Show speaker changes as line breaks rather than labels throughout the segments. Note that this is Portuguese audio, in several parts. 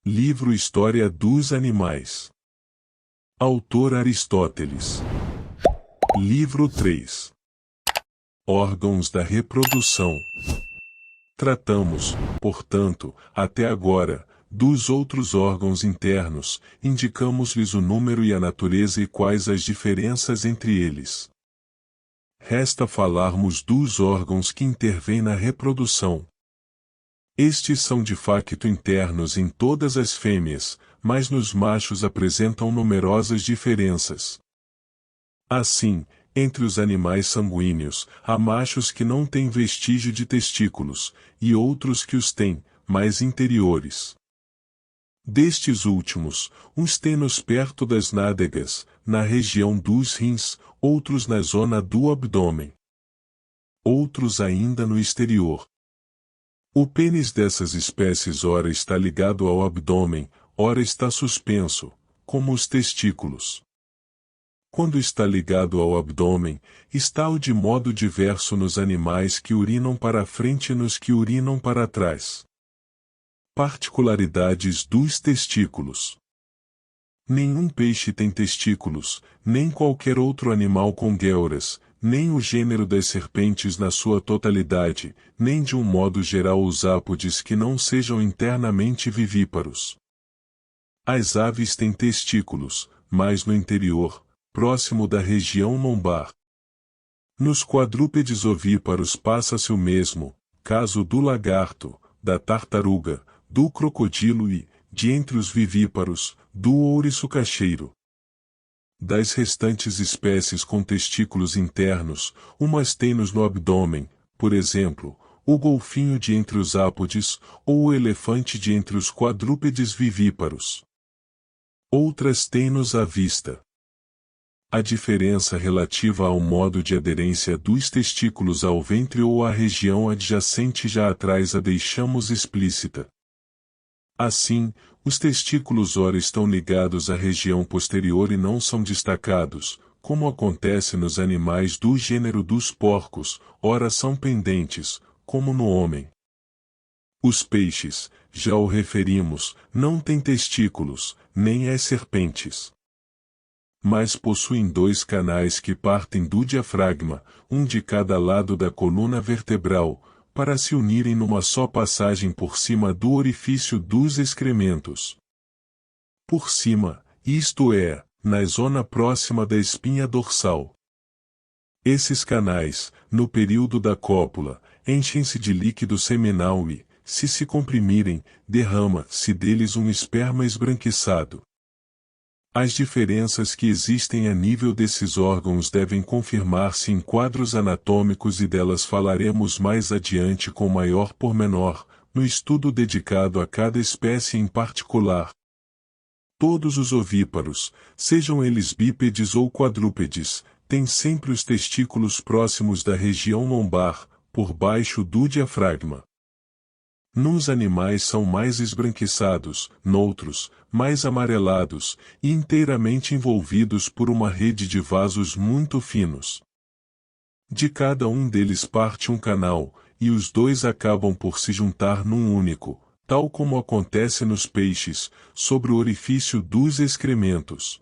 Livro História dos Animais. Autor Aristóteles. Livro 3. Órgãos da reprodução. Tratamos, portanto, até agora, dos outros órgãos internos, indicamos-lhes o número e a natureza e quais as diferenças entre eles. Resta falarmos dos órgãos que intervêm na reprodução. Estes são de facto internos em todas as fêmeas, mas nos machos apresentam numerosas diferenças. Assim, entre os animais sanguíneos, há machos que não têm vestígio de testículos, e outros que os têm, mais interiores. Destes últimos, uns têm-nos perto das nádegas, na região dos rins, outros na zona do abdômen. Outros ainda no exterior. O pênis dessas espécies ora está ligado ao abdômen, ora está suspenso, como os testículos. Quando está ligado ao abdômen, está-o de modo diverso nos animais que urinam para a frente e nos que urinam para trás. Particularidades dos testículos. Nenhum peixe tem testículos, nem qualquer outro animal com guelras, nem o gênero das serpentes na sua totalidade, nem de um modo geral os ápodes que não sejam internamente vivíparos. As aves têm testículos, mas no interior, próximo da região lombar. Nos quadrúpedes ovíparos passa-se o mesmo, caso do lagarto, da tartaruga, do crocodilo e, de entre os vivíparos, do ouriçocacheiro. Das restantes espécies com testículos internos, umas têm-nos no abdômen, por exemplo, o golfinho de entre os ápodes, ou o elefante de entre os quadrúpedes vivíparos. Outras têm-nos à vista. A diferença relativa ao modo de aderência dos testículos ao ventre ou à região adjacente já atrás a deixamos explícita. Assim, os testículos ora estão ligados à região posterior e não são destacados, como acontece nos animais do gênero dos porcos, ora são pendentes, como no homem. Os peixes, já o referimos, não têm testículos, nem as serpentes. Mas possuem dois canais que partem do diafragma, um de cada lado da coluna vertebral, para se unirem numa só passagem por cima do orifício dos excrementos. Por cima, isto é, na zona próxima da espinha dorsal. Esses canais, no período da cópula, enchem-se de líquido seminal e, se comprimirem, derrama-se deles um esperma esbranquiçado. As diferenças que existem a nível desses órgãos devem confirmar-se em quadros anatômicos e delas falaremos mais adiante com maior pormenor, no estudo dedicado a cada espécie em particular. Todos os ovíparos, sejam eles bípedes ou quadrúpedes, têm sempre os testículos próximos da região lombar, por baixo do diafragma. Nos animais são mais esbranquiçados, noutros, mais amarelados, e inteiramente envolvidos por uma rede de vasos muito finos. De cada um deles parte um canal, e os dois acabam por se juntar num único, tal como acontece nos peixes, sobre o orifício dos excrementos.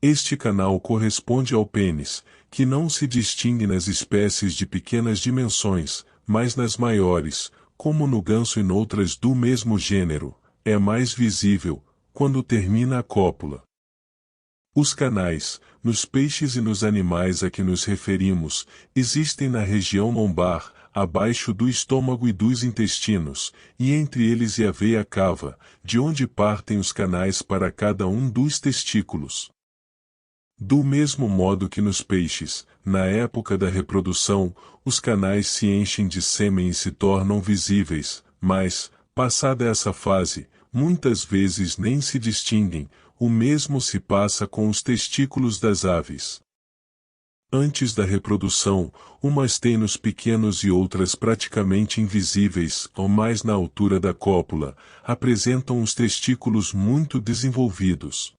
Este canal corresponde ao pênis, que não se distingue nas espécies de pequenas dimensões, mas nas maiores, como no ganso e noutras do mesmo gênero, é mais visível, quando termina a cópula. Os canais, nos peixes e nos animais a que nos referimos, existem na região lombar, abaixo do estômago e dos intestinos, e entre eles a veia cava, de onde partem os canais para cada um dos testículos. Do mesmo modo que nos peixes, na época da reprodução, os canais se enchem de sêmen e se tornam visíveis, mas, passada essa fase, muitas vezes nem se distinguem, o mesmo se passa com os testículos das aves. Antes da reprodução, umas têm-nos pequenos e outras praticamente invisíveis, ou mais na altura da cópula, apresentam os testículos muito desenvolvidos.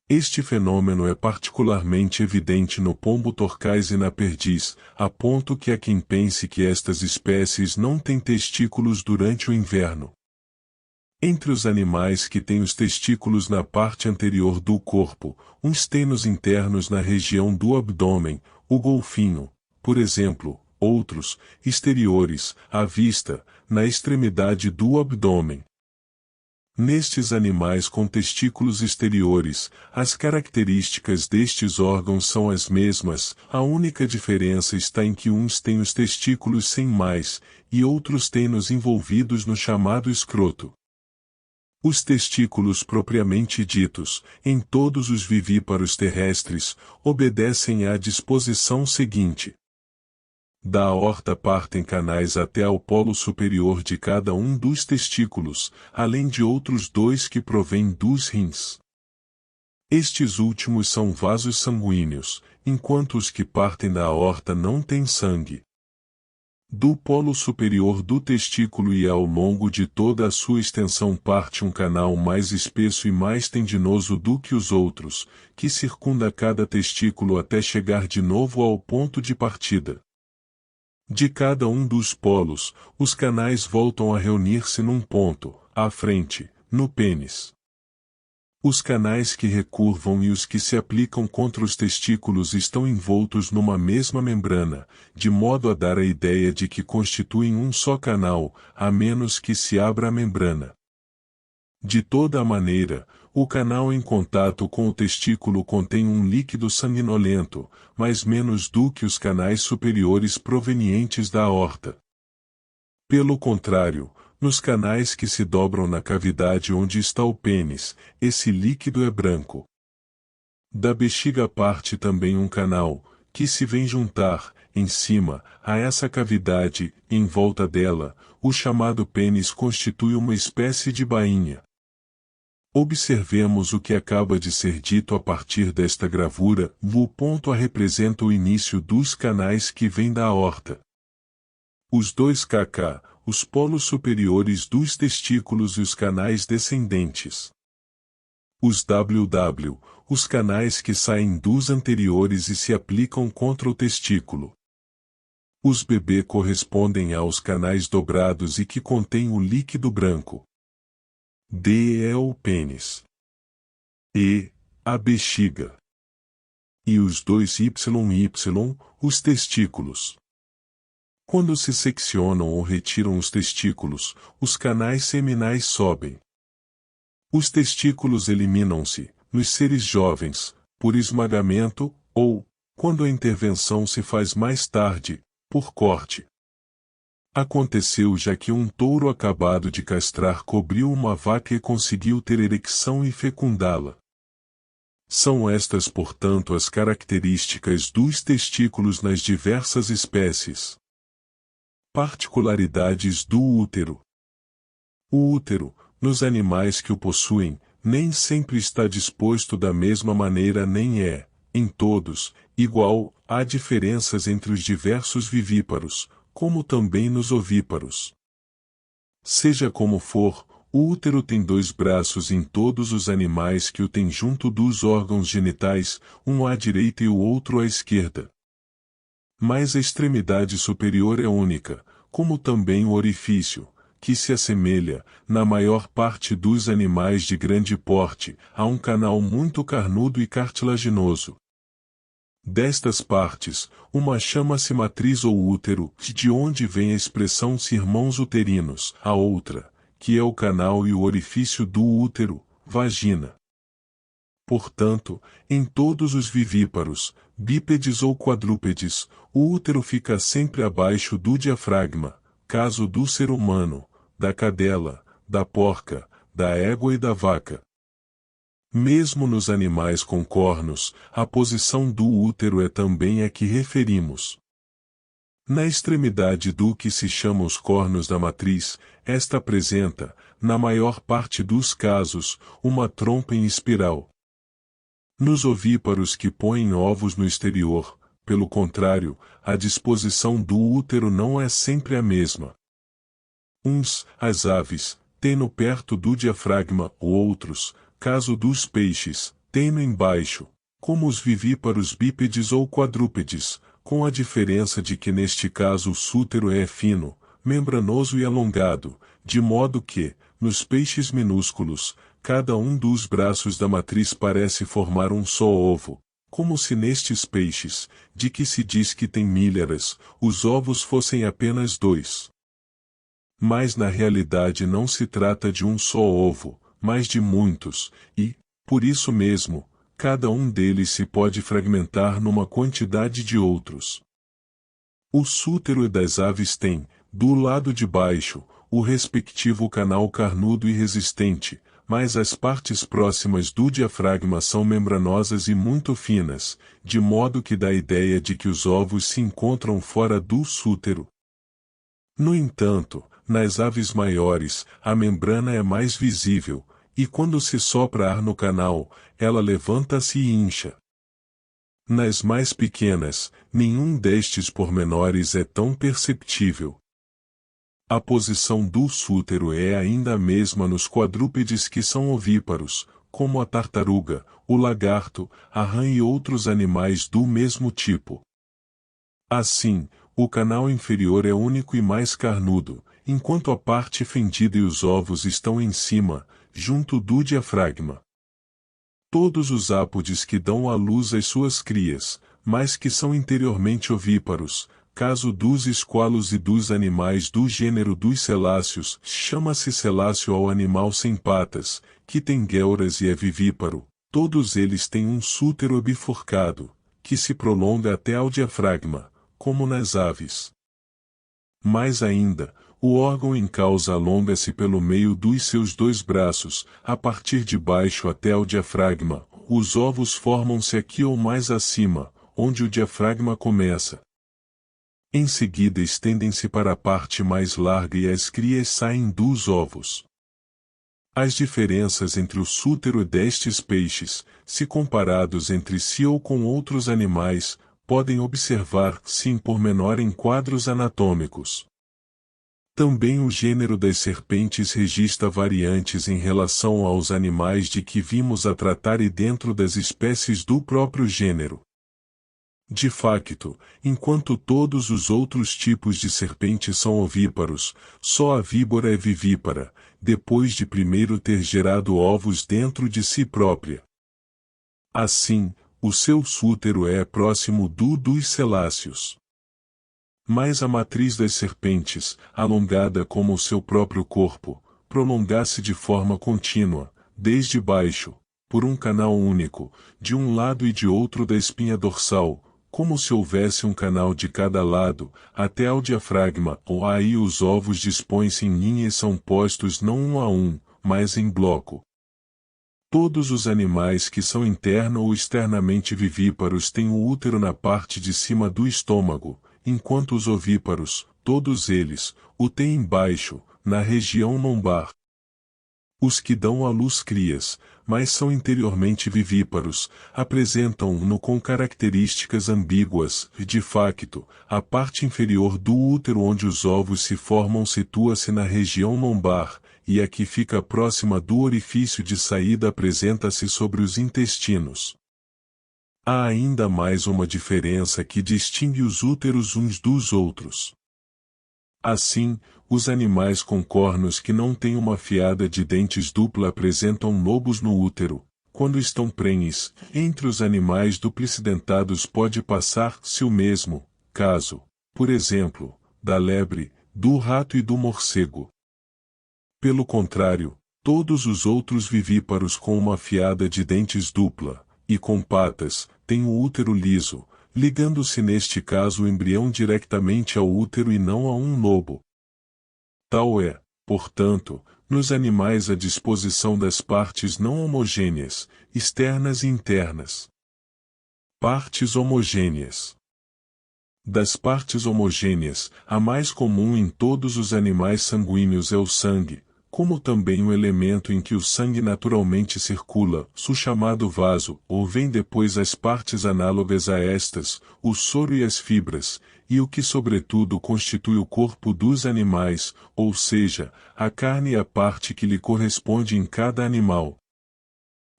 Este fenômeno é particularmente evidente no pombo torcaz e na perdiz, a ponto que há quem pense que estas espécies não têm testículos durante o inverno. Entre os animais que têm os testículos na parte anterior do corpo, uns tenos internos na região do abdômen, o golfinho, por exemplo, outros, exteriores, à vista, na extremidade do abdômen. Nestes animais com testículos exteriores, as características destes órgãos são as mesmas, a única diferença está em que uns têm os testículos sem mais, e outros têm-nos envolvidos no chamado escroto. Os testículos propriamente ditos, em todos os vivíparos terrestres, obedecem à disposição seguinte. Da aorta partem canais até ao polo superior de cada um dos testículos, além de outros dois que provêm dos rins. Estes últimos são vasos sanguíneos, enquanto os que partem da aorta não têm sangue. Do polo superior do testículo e ao longo de toda a sua extensão parte um canal mais espesso e mais tendinoso do que os outros, que circunda cada testículo até chegar de novo ao ponto de partida. De cada um dos polos, os canais voltam a reunir-se num ponto, à frente, no pênis. Os canais que recurvam e os que se aplicam contra os testículos estão envoltos numa mesma membrana, de modo a dar a ideia de que constituem um só canal, a menos que se abra a membrana. De toda a maneira, o canal em contato com o testículo contém um líquido sanguinolento, mas menos do que os canais superiores provenientes da aorta. Pelo contrário, nos canais que se dobram na cavidade onde está o pênis, esse líquido é branco. Da bexiga parte também um canal, que se vem juntar, em cima, a essa cavidade, em volta dela, o chamado pênis constitui uma espécie de bainha. Observemos o que acaba de ser dito a partir desta gravura, o ponto A representa o início dos canais que vêm da aorta. Os dois kk, os polos superiores dos testículos e os canais descendentes. Os WW, os canais que saem dos anteriores e se aplicam contra o testículo. Os BB correspondem aos canais dobrados e que contêm o líquido branco. D é o pênis. E, a bexiga. E os dois YY, os testículos. Quando se seccionam ou retiram os testículos, os canais seminais sobem. Os testículos eliminam-se, nos seres jovens, por esmagamento, ou, quando a intervenção se faz mais tarde, por corte. Aconteceu já que um touro acabado de castrar cobriu uma vaca e conseguiu ter ereção e fecundá-la. São estas, portanto, as características dos testículos nas diversas espécies. Particularidades do útero. O útero, nos animais que o possuem, nem sempre está disposto da mesma maneira nem é, em todos, igual. Há diferenças entre os diversos vivíparos, como também nos ovíparos. Seja como for, o útero tem dois braços em todos os animais que o têm junto dos órgãos genitais, um à direita e o outro à esquerda. Mas a extremidade superior é única, como também o orifício, que se assemelha, na maior parte dos animais de grande porte, a um canal muito carnudo e cartilaginoso. Destas partes, uma chama-se matriz ou útero, de onde vem a expressão irmãos uterinos, a outra, que é o canal e o orifício do útero, vagina. Portanto, em todos os vivíparos, bípedes ou quadrúpedes, o útero fica sempre abaixo do diafragma, caso do ser humano, da cadela, da porca, da égua e da vaca. Mesmo nos animais com cornos, a posição do útero é também a que referimos. Na extremidade do que se chama os cornos da matriz, esta apresenta, na maior parte dos casos, uma trompa em espiral. Nos ovíparos que põem ovos no exterior, pelo contrário, a disposição do útero não é sempre a mesma. Uns, as aves, têm-no perto do diafragma, outros, caso dos peixes, têm-no embaixo, como os vivíparos bípedes ou quadrúpedes, com a diferença de que neste caso o sútero é fino, membranoso e alongado, de modo que, nos peixes minúsculos, cada um dos braços da matriz parece formar um só ovo, como se nestes peixes, de que se diz que tem milhares, os ovos fossem apenas 2. Mas na realidade não se trata de um só ovo, mas de muitos, e, por isso mesmo, cada um deles se pode fragmentar numa quantidade de outros. O sútero das aves tem, do lado de baixo, o respectivo canal carnudo e resistente, mas as partes próximas do diafragma são membranosas e muito finas, de modo que dá a ideia de que os ovos se encontram fora do sútero. No entanto, nas aves maiores, a membrana é mais visível, e quando se sopra ar no canal, ela levanta-se e incha. Nas mais pequenas, nenhum destes pormenores é tão perceptível. A posição do sútero é ainda a mesma nos quadrúpedes que são ovíparos, como a tartaruga, o lagarto, a rã e outros animais do mesmo tipo. Assim, o canal inferior é único e mais carnudo, enquanto a parte fendida e os ovos estão em cima, junto do diafragma. Todos os ápodes que dão à luz as suas crias, mas que são interiormente ovíparos, caso dos esqualos e dos animais do gênero dos celáceos, chama-se celáceo ao animal sem patas, que tem guelras e é vivíparo, todos eles têm um sútero bifurcado, que se prolonga até ao diafragma, como nas aves. Mais ainda, o órgão em causa alonga-se pelo meio dos seus 2 braços, a partir de baixo até ao diafragma, os ovos formam-se aqui ou mais acima, onde o diafragma começa. Em seguida estendem-se para a parte mais larga e as crias saem dos ovos. As diferenças entre o sútero destes peixes, se comparados entre si ou com outros animais, podem observar-se em pormenor em quadros anatômicos. Também o gênero das serpentes registra variantes em relação aos animais de que vimos a tratar e dentro das espécies do próprio gênero. De facto, enquanto todos os outros tipos de serpente são ovíparos, só a víbora é vivípara, depois de primeiro ter gerado ovos dentro de si própria. Assim, o seu sútero é próximo do dos celáceos. Mas a matriz das serpentes, alongada como o seu próprio corpo, prolongasse de forma contínua, desde baixo, por um canal único, de um lado e de outro da espinha dorsal, como se houvesse um canal de cada lado, até ao diafragma, ou aí os ovos dispõem-se em linha e são postos não um a um, mas em bloco. Todos os animais que são interno ou externamente vivíparos têm o útero na parte de cima do estômago, enquanto os ovíparos, todos eles, o têm embaixo, na região lombar. Os que dão à luz crias, mas são interiormente vivíparos, apresentam-no com características ambíguas, de facto, a parte inferior do útero onde os ovos se formam situa-se na região lombar, e a que fica próxima do orifício de saída apresenta-se sobre os intestinos. Há ainda mais uma diferença que distingue os úteros uns dos outros. Assim, os animais com cornos que não têm uma fiada de dentes dupla apresentam lobos no útero. Quando estão prenhes, entre os animais duplicidentados pode passar-se o mesmo, caso, por exemplo, da lebre, do rato e do morcego. Pelo contrário, todos os outros vivíparos com uma fiada de dentes dupla, e com patas, têm o útero liso, ligando-se neste caso o embrião diretamente ao útero e não a um lobo. Tal é, portanto, nos animais a disposição das partes não homogêneas, externas e internas. Partes homogêneas. Das partes homogêneas, a mais comum em todos os animais sanguíneos é o sangue, como também o elemento em que o sangue naturalmente circula, o chamado vaso, ou vem depois as partes análogas a estas, o soro e as fibras, e o que sobretudo constitui o corpo dos animais, ou seja, a carne e a parte que lhe corresponde em cada animal.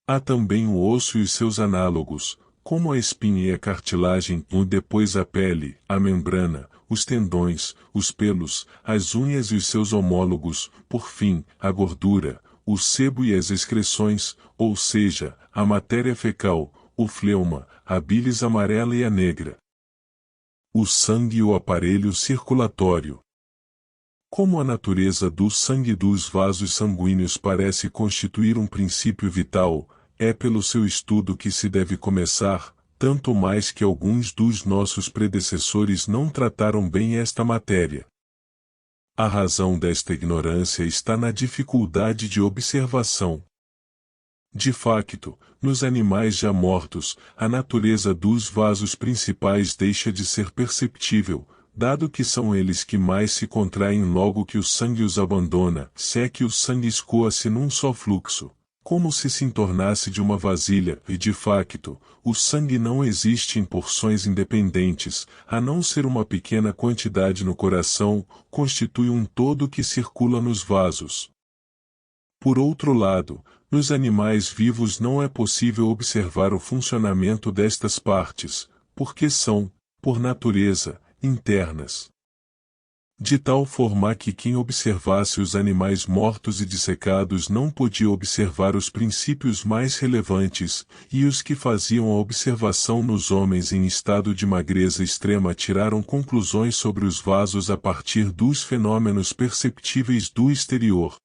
Há também o osso e os seus análogos, como a espinha e a cartilagem, ou depois a pele, a membrana, os tendões, os pelos, as unhas e os seus homólogos, por fim, a gordura, o sebo e as excreções, ou seja, a matéria fecal, o fleuma, a bilis amarela e a negra. O sangue e o aparelho circulatório. Como a natureza do sangue e dos vasos sanguíneos parece constituir um princípio vital, é pelo seu estudo que se deve começar, tanto mais que alguns dos nossos predecessores não trataram bem esta matéria. A razão desta ignorância está na dificuldade de observação. De facto, nos animais já mortos, a natureza dos vasos principais deixa de ser perceptível, dado que são eles que mais se contraem logo que o sangue os abandona, se é que o sangue escoa-se num só fluxo, como se entornasse de uma vasilha, e de facto, o sangue não existe em porções independentes, a não ser uma pequena quantidade no coração, constitui um todo que circula nos vasos. Por outro lado, nos animais vivos não é possível observar o funcionamento destas partes, porque são, por natureza, internas. De tal forma que quem observasse os animais mortos e dissecados não podia observar os princípios mais relevantes, e os que faziam a observação nos homens em estado de magreza extrema tiraram conclusões sobre os vasos a partir dos fenômenos perceptíveis do exterior.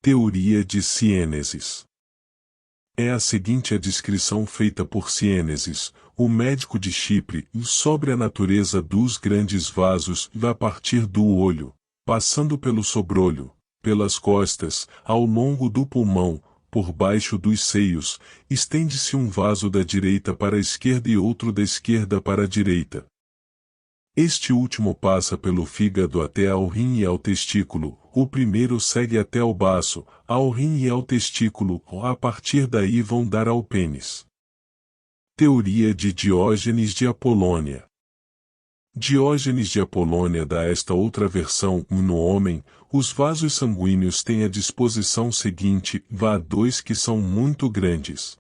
Teoria de Siênesis. É a seguinte a descrição feita por Siênesis, o médico de Chipre, sobre a natureza dos grandes vasos, a partir do olho, passando pelo sobrolho, pelas costas, ao longo do pulmão, por baixo dos seios, estende-se um vaso da direita para a esquerda e outro da esquerda para a direita. Este último passa pelo fígado até ao rim e ao testículo, o primeiro segue até ao baço, ao rim e ao testículo, a partir daí vão dar ao pênis. Teoria de Diógenes de Apolônia. Diógenes de Apolônia dá esta outra versão: no homem, os vasos sanguíneos têm a disposição seguinte: vá a dois que são muito grandes.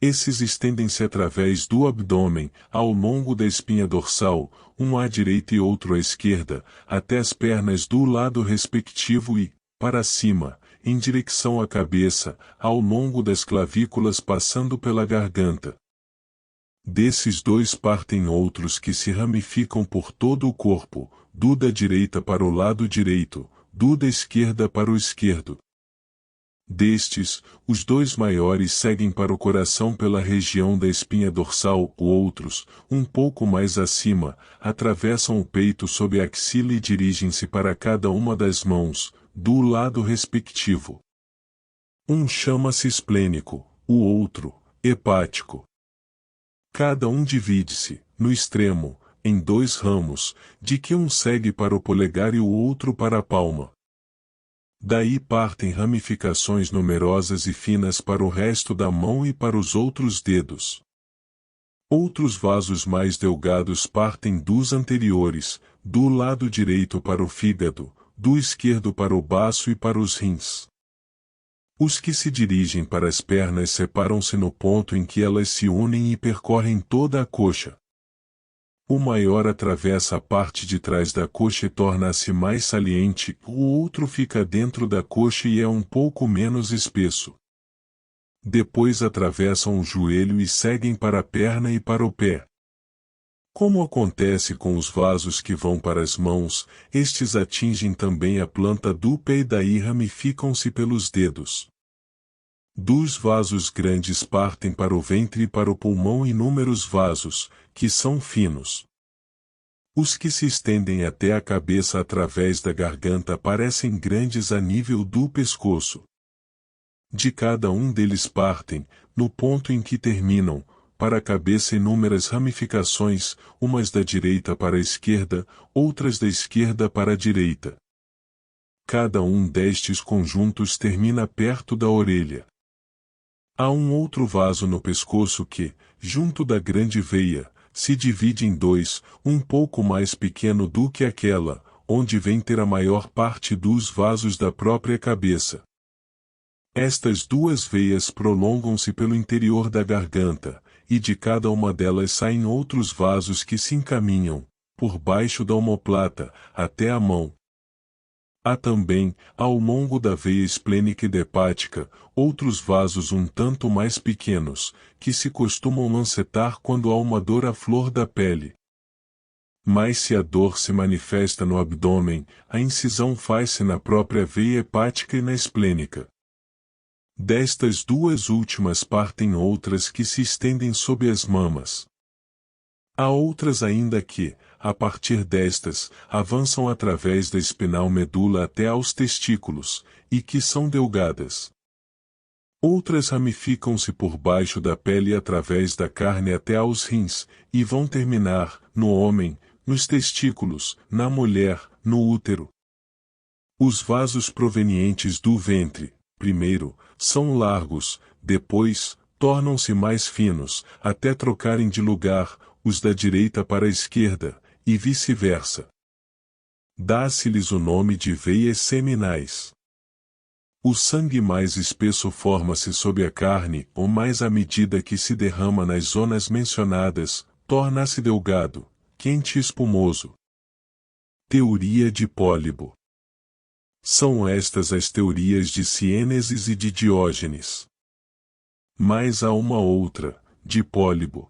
Esses estendem-se através do abdômen, ao longo da espinha dorsal, um à direita e outro à esquerda, até as pernas do lado respectivo e, para cima, em direção à cabeça, ao longo das clavículas passando pela garganta. Desses dois partem outros que se ramificam por todo o corpo, do da direita para o lado direito, do da esquerda para o esquerdo. Destes, os dois maiores seguem para o coração pela região da espinha dorsal, outros, um pouco mais acima, atravessam o peito sob a axila e dirigem-se para cada uma das mãos, do lado respectivo. Um chama-se esplênico, o outro, hepático. Cada um divide-se, no extremo, em dois ramos, de que um segue para o polegar e o outro para a palma. Daí partem ramificações numerosas e finas para o resto da mão e para os outros dedos. Outros vasos mais delgados partem dos anteriores, do lado direito para o fígado, do esquerdo para o baço e para os rins. Os que se dirigem para as pernas separam-se no ponto em que elas se unem e percorrem toda a coxa. O maior atravessa a parte de trás da coxa e torna-se mais saliente, o outro fica dentro da coxa e é um pouco menos espesso. Depois atravessam o joelho e seguem para a perna e para o pé. Como acontece com os vasos que vão para as mãos, estes atingem também a planta do pé e daí ramificam-se pelos dedos. Dos vasos grandes partem para o ventre e para o pulmão inúmeros vasos, que são finos. Os que se estendem até a cabeça através da garganta parecem grandes a nível do pescoço. De cada um deles partem, no ponto em que terminam, para a cabeça inúmeras ramificações, umas da direita para a esquerda, outras da esquerda para a direita. Cada um destes conjuntos termina perto da orelha. Há um outro vaso no pescoço que, junto da grande veia, se divide em dois, um pouco mais pequeno do que aquela, onde vem ter a maior parte dos vasos da própria cabeça. Estas duas veias prolongam-se pelo interior da garganta, e de cada uma delas saem outros vasos que se encaminham, por baixo da omoplata, até a mão. Há também, ao longo da veia esplênica e hepática, outros vasos um tanto mais pequenos, que se costumam lancetar quando há uma dor à flor da pele. Mas se a dor se manifesta no abdômen, a incisão faz-se na própria veia hepática e na esplênica. Destas duas últimas partem outras que se estendem sob as mamas. Há outras ainda que, a partir destas, avançam através da espinal medula até aos testículos, e que são delgadas. Outras ramificam-se por baixo da pele através da carne até aos rins, e vão terminar, no homem, nos testículos, na mulher, no útero. Os vasos provenientes do ventre, primeiro, são largos, depois, tornam-se mais finos, até trocarem de lugar, os da direita para a esquerda, e vice-versa. Dá-se-lhes o nome de veias seminais. O sangue mais espesso forma-se sob a carne, ou mais à medida que se derrama nas zonas mencionadas, torna-se delgado, quente e espumoso. Teoria de Pólibo. São estas as teorias de Siênesis e de Diógenes. Mas há uma outra, de Pólibo.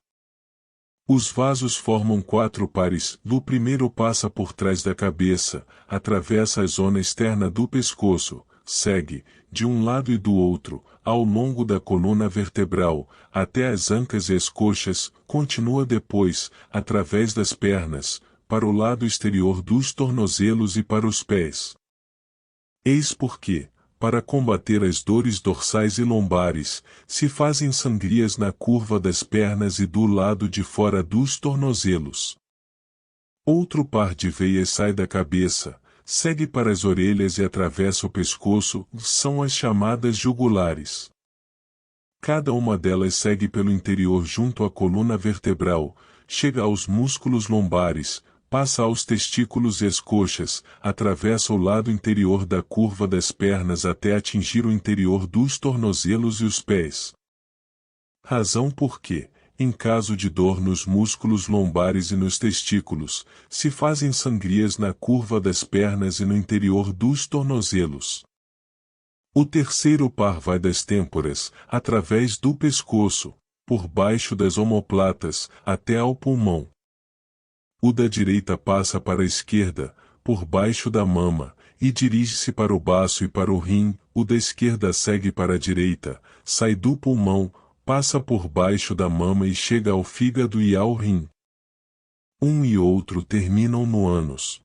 Os vasos formam 4 pares. O primeiro passa por trás da cabeça, atravessa a zona externa do pescoço, segue, de um lado e do outro, ao longo da coluna vertebral, até as ancas e as coxas, continua depois, através das pernas, para o lado exterior dos tornozelos e para os pés. Eis porque, para combater as dores dorsais e lombares, se fazem sangrias na curva das pernas e do lado de fora dos tornozelos. Outro par de veias sai da cabeça, segue para as orelhas e atravessa o pescoço, são as chamadas jugulares. Cada uma delas segue pelo interior junto à coluna vertebral, chega aos músculos lombares, passa aos testículos e as coxas, atravessa o lado interior da curva das pernas até atingir o interior dos tornozelos e os pés. Razão por que, em caso de dor nos músculos lombares e nos testículos, se fazem sangrias na curva das pernas e no interior dos tornozelos. O terceiro par vai das têmporas, através do pescoço, por baixo das omoplatas, até ao pulmão. O da direita passa para a esquerda, por baixo da mama, e dirige-se para o baço e para o rim. O da esquerda segue para a direita, sai do pulmão, passa por baixo da mama e chega ao fígado e ao rim. Um e outro terminam no ânus.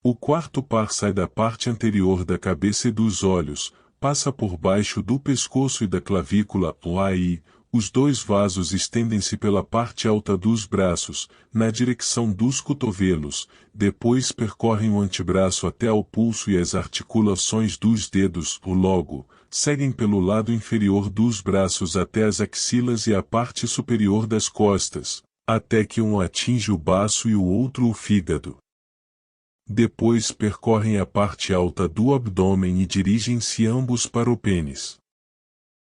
O quarto par sai da parte anterior da cabeça e dos olhos, passa por baixo do pescoço e da clavícula. Aí, os 2 vasos estendem-se pela parte alta dos braços, na direção dos cotovelos, depois percorrem o antebraço até ao pulso e as articulações dos dedos. Logo, seguem pelo lado inferior dos braços até as axilas e a parte superior das costas, até que um atinge o baço e o outro o fígado. Depois percorrem a parte alta do abdômen e dirigem-se ambos para o pênis.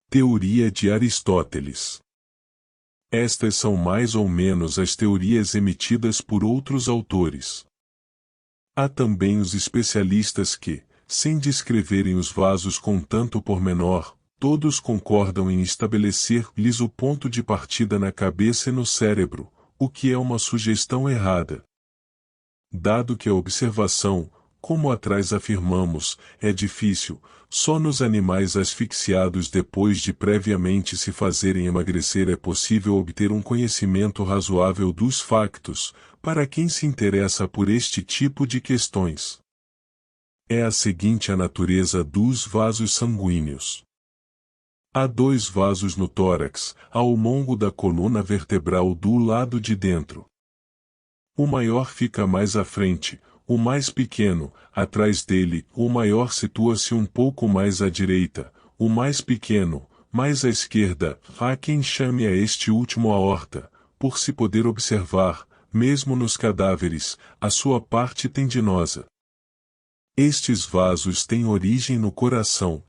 Teoria de Aristóteles. Estas são mais ou menos as teorias emitidas por outros autores. Há também os especialistas que, sem descreverem os vasos com tanto pormenor, todos concordam em estabelecer-lhes o ponto de partida na cabeça e no cérebro, o que é uma sugestão errada. Dado que a observação, como atrás afirmamos, é difícil, só nos animais asfixiados depois de previamente se fazerem emagrecer é possível obter um conhecimento razoável dos factos, para quem se interessa por este tipo de questões. É a seguinte a natureza dos vasos sanguíneos. Há 2 vasos no tórax, ao longo da coluna vertebral do lado de dentro. O maior fica mais à frente, o mais pequeno, atrás dele. O maior situa-se um pouco mais à direita, o mais pequeno, mais à esquerda. Há quem chame a este último aorta, por se poder observar, mesmo nos cadáveres, a sua parte tendinosa. Estes vasos têm origem no coração.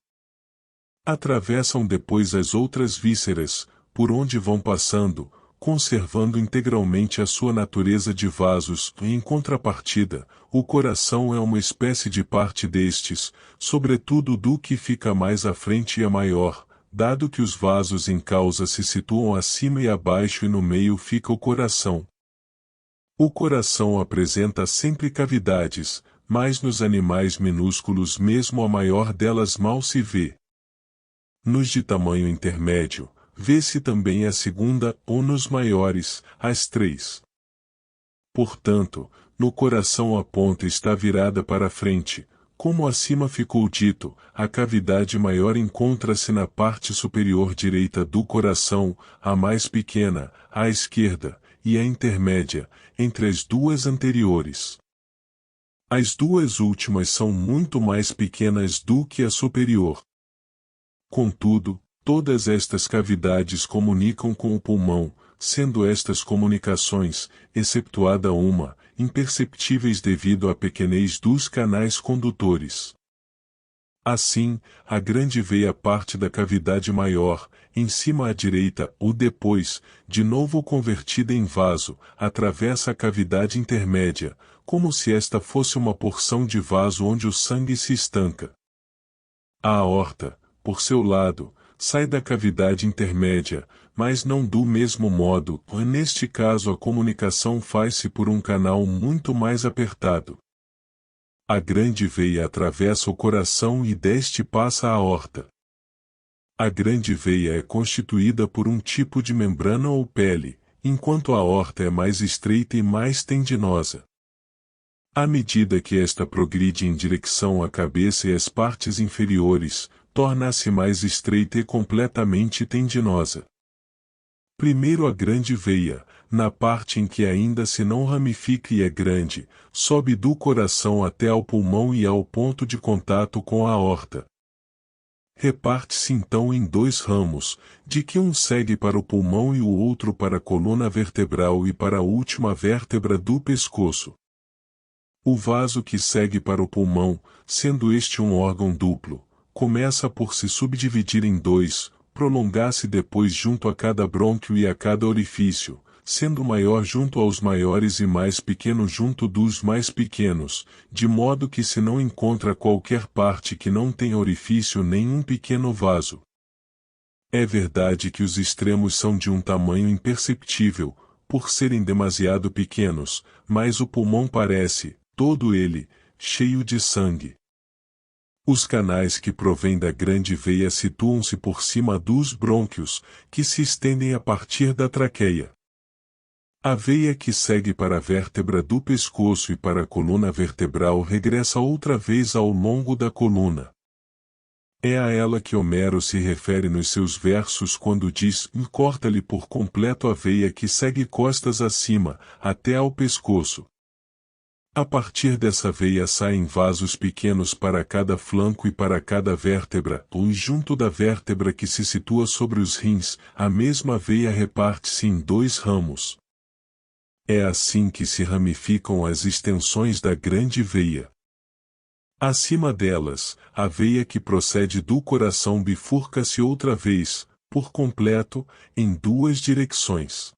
Atravessam depois as outras vísceras, por onde vão passando, conservando integralmente a sua natureza de vasos, e em contrapartida, o coração é uma espécie de parte destes, sobretudo do que fica mais à frente e é maior, dado que os vasos em causa se situam acima e abaixo e no meio fica o coração. O coração apresenta sempre cavidades, mas nos animais minúsculos mesmo a maior delas mal se vê. Nos de tamanho intermédio, vê-se também a segunda, ou nos maiores, as três. Portanto, no coração a ponta está virada para a frente. Como acima ficou dito, a cavidade maior encontra-se na parte superior direita do coração, a mais pequena, à esquerda, e a intermédia, entre as duas anteriores. As duas últimas são muito mais pequenas do que a superior. Contudo, todas estas cavidades comunicam com o pulmão, sendo estas comunicações, exceptuada uma, imperceptíveis devido à pequenez dos canais condutores. Assim, a grande veia parte da cavidade maior, em cima à direita, ou depois, de novo convertida em vaso, atravessa a cavidade intermédia, como se esta fosse uma porção de vaso onde o sangue se estanca. A aorta, por seu lado, sai da cavidade intermédia, mas não do mesmo modo, neste caso a comunicação faz-se por um canal muito mais apertado. A grande veia atravessa o coração e deste passa a aorta. A grande veia é constituída por um tipo de membrana ou pele, enquanto a aorta é mais estreita e mais tendinosa. À medida que esta progride em direção à cabeça e às partes inferiores, torna-se mais estreita e completamente tendinosa. Primeiro a grande veia, na parte em que ainda se não ramifica e é grande, sobe do coração até ao pulmão e ao ponto de contato com a aorta. Reparte-se então em dois ramos, de que um segue para o pulmão e o outro para a coluna vertebral e para a última vértebra do pescoço. O vaso que segue para o pulmão, sendo este um órgão duplo, começa por se subdividir em dois, prolongar-se depois junto a cada brônquio e a cada orifício, sendo maior junto aos maiores e mais pequeno junto dos mais pequenos, de modo que se não encontra qualquer parte que não tenha orifício nem um pequeno vaso. É verdade que os extremos são de um tamanho imperceptível, por serem demasiado pequenos, mas o pulmão parece, todo ele, cheio de sangue. Os canais que provêm da grande veia situam-se por cima dos brônquios, que se estendem a partir da traqueia. A veia que segue para a vértebra do pescoço e para a coluna vertebral regressa outra vez ao longo da coluna. É a ela que Homero se refere nos seus versos quando diz: corta-lhe por completo a veia que segue costas acima, até ao pescoço. A partir dessa veia saem vasos pequenos para cada flanco e para cada vértebra, ou junto da vértebra que se situa sobre os rins, a mesma veia reparte-se em dois ramos. É assim que se ramificam as extensões da grande veia. Acima delas, a veia que procede do coração bifurca-se outra vez, por completo, em duas direções.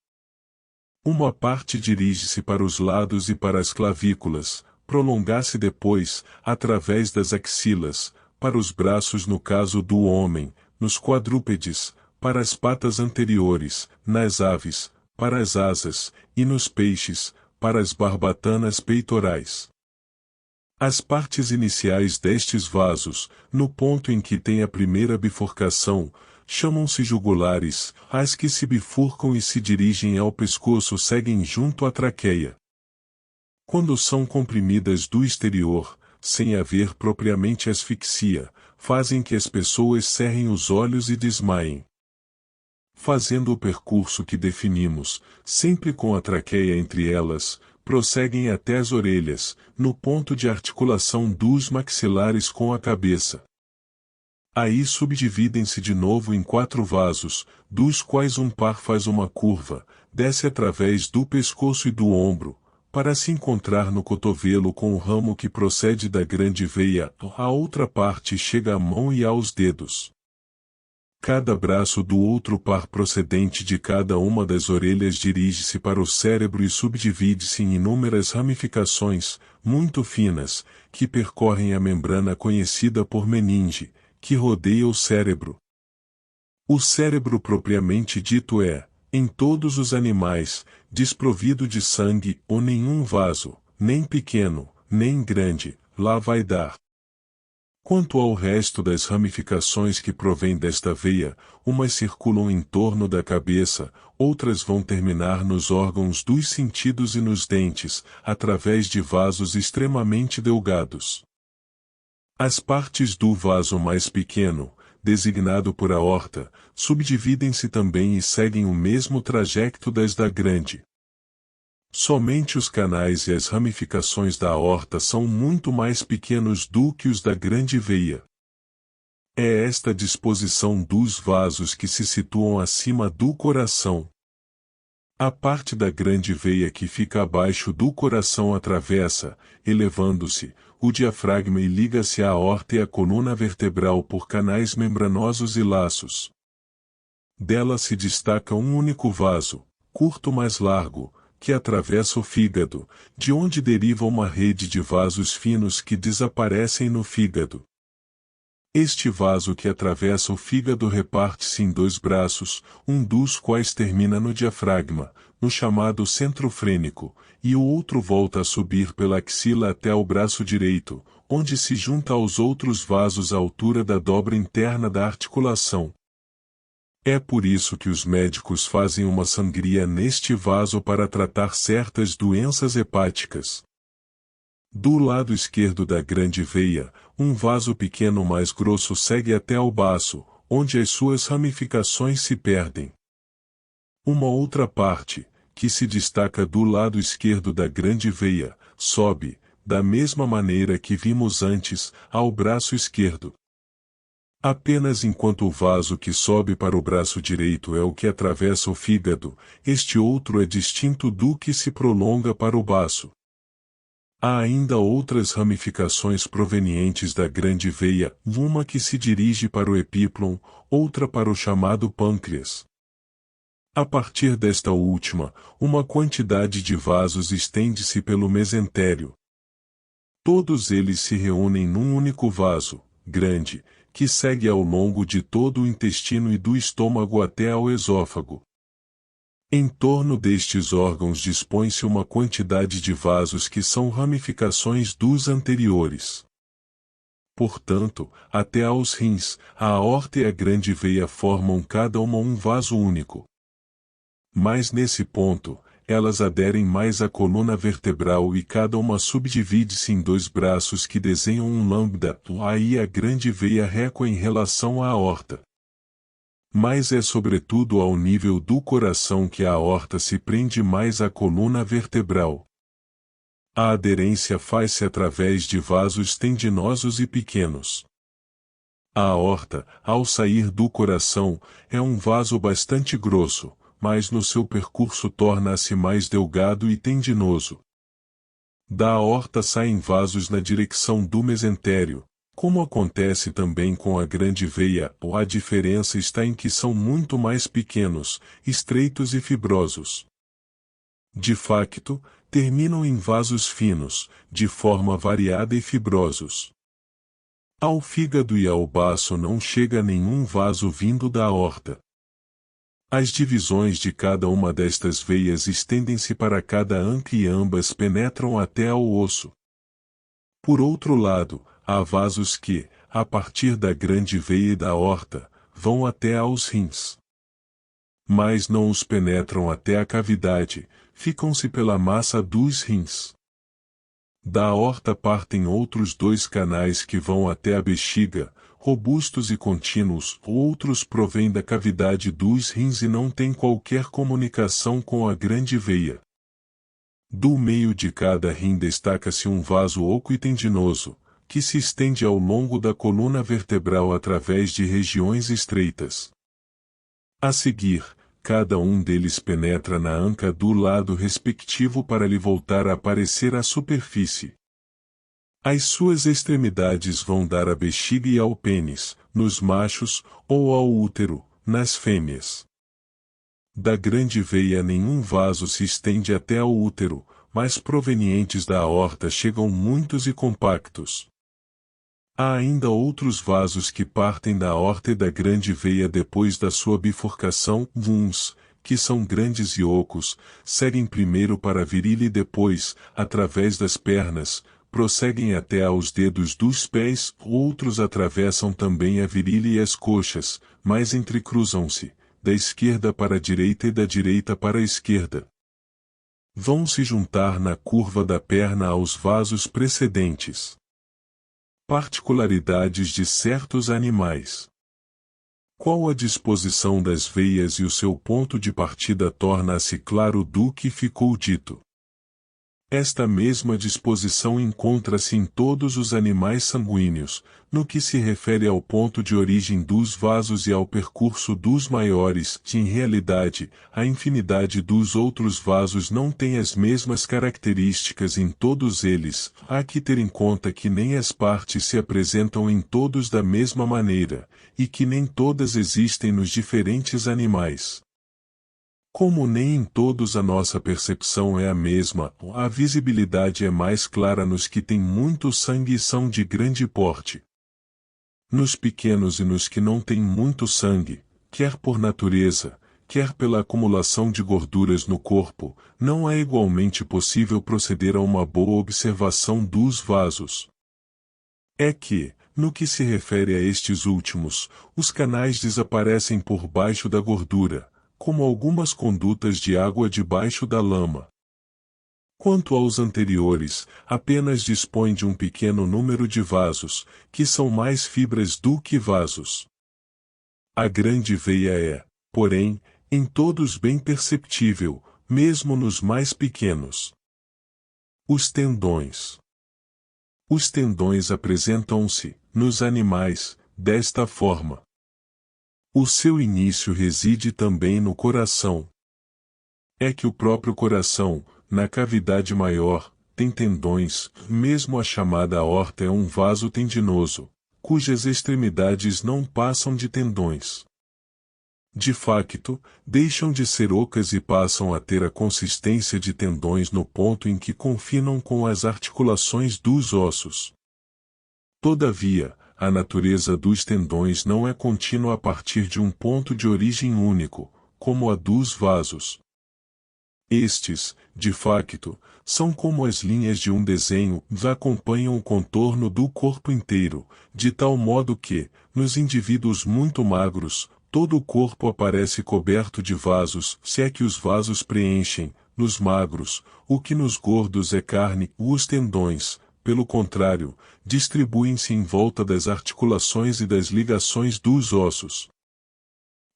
Uma parte dirige-se para os lados e para as clavículas, prolongar-se depois, através das axilas, para os braços no caso do homem, nos quadrúpedes, para as patas anteriores, nas aves, para as asas, e nos peixes, para as barbatanas peitorais. As partes iniciais destes vasos, no ponto em que tem a primeira bifurcação, chamam-se jugulares, as que se bifurcam e se dirigem ao pescoço seguem junto à traqueia. Quando são comprimidas do exterior, sem haver propriamente asfixia, fazem que as pessoas cerrem os olhos e desmaiem. Fazendo o percurso que definimos, sempre com a traqueia entre elas, prosseguem até as orelhas, no ponto de articulação dos maxilares com a cabeça. Aí subdividem-se de novo em 4 vasos, dos quais um par faz uma curva, desce através do pescoço e do ombro, para se encontrar no cotovelo com o ramo que procede da grande veia, a outra parte chega à mão e aos dedos. Cada braço do outro par procedente de cada uma das orelhas dirige-se para o cérebro e subdivide-se em inúmeras ramificações, muito finas, que percorrem a membrana conhecida por meninge, que rodeia o cérebro. O cérebro propriamente dito é, em todos os animais, desprovido de sangue ou nenhum vaso, nem pequeno, nem grande, lá vai dar. Quanto ao resto das ramificações que provêm desta veia, umas circulam em torno da cabeça, outras vão terminar nos órgãos dos sentidos e nos dentes, através de vasos extremamente delgados. As partes do vaso mais pequeno, designado por aorta, subdividem-se também e seguem o mesmo trajeto das da grande. Somente os canais e as ramificações da aorta são muito mais pequenos do que os da grande veia. É esta disposição dos vasos que se situam acima do coração. A parte da grande veia que fica abaixo do coração atravessa, elevando-se, o diafragma e liga-se à aorta e à coluna vertebral por canais membranosos e laços. Dela se destaca um único vaso, curto mas largo, que atravessa o fígado, de onde deriva uma rede de vasos finos que desaparecem no fígado. Este vaso que atravessa o fígado reparte-se em dois braços, um dos quais termina no diafragma, no chamado centro frênico, e o outro volta a subir pela axila até o braço direito, onde se junta aos outros vasos à altura da dobra interna da articulação. É por isso que os médicos fazem uma sangria neste vaso para tratar certas doenças hepáticas. Do lado esquerdo da grande veia, um vaso pequeno mais grosso segue até ao baço, onde as suas ramificações se perdem. Uma outra parte, que se destaca do lado esquerdo da grande veia, sobe, da mesma maneira que vimos antes, ao braço esquerdo. Apenas enquanto o vaso que sobe para o braço direito é o que atravessa o fígado, este outro é distinto do que se prolonga para o baço. Há ainda outras ramificações provenientes da grande veia, uma que se dirige para o epíplon, outra para o chamado pâncreas. A partir desta última, uma quantidade de vasos estende-se pelo mesentério. Todos eles se reúnem num único vaso, grande, que segue ao longo de todo o intestino e do estômago até ao esôfago. Em torno destes órgãos dispõe-se uma quantidade de vasos que são ramificações dos anteriores. Portanto, até aos rins, a aorta e a grande veia formam cada uma um vaso único. Mas nesse ponto, elas aderem mais à coluna vertebral e cada uma subdivide-se em dois braços que desenham um lambda, aí a grande veia récua em relação à aorta. Mas é sobretudo ao nível do coração que a aorta se prende mais à coluna vertebral. A aderência faz-se através de vasos tendinosos e pequenos. A aorta, ao sair do coração, é um vaso bastante grosso, mas no seu percurso torna-se mais delgado e tendinoso. Da aorta saem vasos na direção do mesentério, como acontece também com a grande veia, a diferença está em que são muito mais pequenos, estreitos e fibrosos. De facto, terminam em vasos finos, de forma variada e fibrosos. Ao fígado e ao baço não chega nenhum vaso vindo da aorta. As divisões de cada uma destas veias estendem-se para cada anca e ambas penetram até ao osso. Por outro lado, há vasos que, a partir da grande veia e da aorta, vão até aos rins. Mas não os penetram até a cavidade, ficam-se pela massa dos rins. Da aorta partem outros dois canais que vão até a bexiga, robustos e contínuos, outros provêm da cavidade dos rins e não têm qualquer comunicação com a grande veia. Do meio de cada rim destaca-se um vaso oco e tendinoso, que se estende ao longo da coluna vertebral através de regiões estreitas. A seguir, cada um deles penetra na anca do lado respectivo para lhe voltar a aparecer à superfície. As suas extremidades vão dar à bexiga e ao pênis, nos machos, ou ao útero, nas fêmeas. Da grande veia nenhum vaso se estende até ao útero, mas provenientes da aorta chegam muitos e compactos. Há ainda outros vasos que partem da aorta e da grande veia depois da sua bifurcação, uns, que são grandes e ocos, seguem primeiro para a virilha e depois, através das pernas, prosseguem até aos dedos dos pés, outros atravessam também a virilha e as coxas, mas entrecruzam-se, da esquerda para a direita e da direita para a esquerda. Vão se juntar na curva da perna aos vasos precedentes. Particularidades de certos animais. Qual a disposição das veias e o seu ponto de partida torna-se claro do que ficou dito. Esta mesma disposição encontra-se em todos os animais sanguíneos, no que se refere ao ponto de origem dos vasos e ao percurso dos maiores, que em realidade, a infinidade dos outros vasos não tem as mesmas características em todos eles. Há que ter em conta que nem as partes se apresentam em todos da mesma maneira, e que nem todas existem nos diferentes animais. Como nem em todos a nossa percepção é a mesma, a visibilidade é mais clara nos que têm muito sangue e são de grande porte. Nos pequenos e nos que não têm muito sangue, quer por natureza, quer pela acumulação de gorduras no corpo, não é igualmente possível proceder a uma boa observação dos vasos. É que, no que se refere a estes últimos, os canais desaparecem por baixo da gordura, como algumas condutas de água debaixo da lama. Quanto aos anteriores, apenas dispõe de um pequeno número de vasos, que são mais fibras do que vasos. A grande veia é, porém, em todos bem perceptível, mesmo nos mais pequenos. Os tendões. Os tendões apresentam-se, nos animais, desta forma. O seu início reside também no coração. É que o próprio coração, na cavidade maior, tem tendões, mesmo a chamada aorta é um vaso tendinoso, cujas extremidades não passam de tendões. De facto, deixam de ser ocas e passam a ter a consistência de tendões no ponto em que confinam com as articulações dos ossos. Todavia, a natureza dos tendões não é contínua a partir de um ponto de origem único, como a dos vasos. Estes, de facto, são como as linhas de um desenho, acompanham o contorno do corpo inteiro, de tal modo que, nos indivíduos muito magros, todo o corpo aparece coberto de vasos, se é que os vasos preenchem, nos magros, o que nos gordos é carne, os tendões, pelo contrário, distribuem-se em volta das articulações e das ligações dos ossos.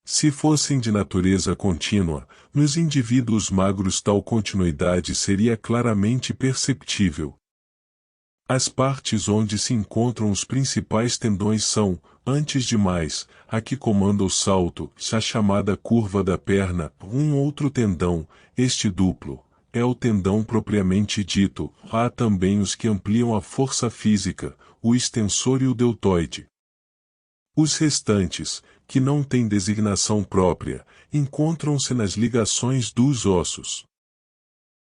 Se fossem de natureza contínua, nos indivíduos magros tal continuidade seria claramente perceptível. As partes onde se encontram os principais tendões são, antes de mais, a que comanda o salto, a chamada curva da perna, um outro tendão, este duplo, é o tendão propriamente dito. Há também os que ampliam a força física, o extensor e o deltoide. Os restantes, que não têm designação própria, encontram-se nas ligações dos ossos.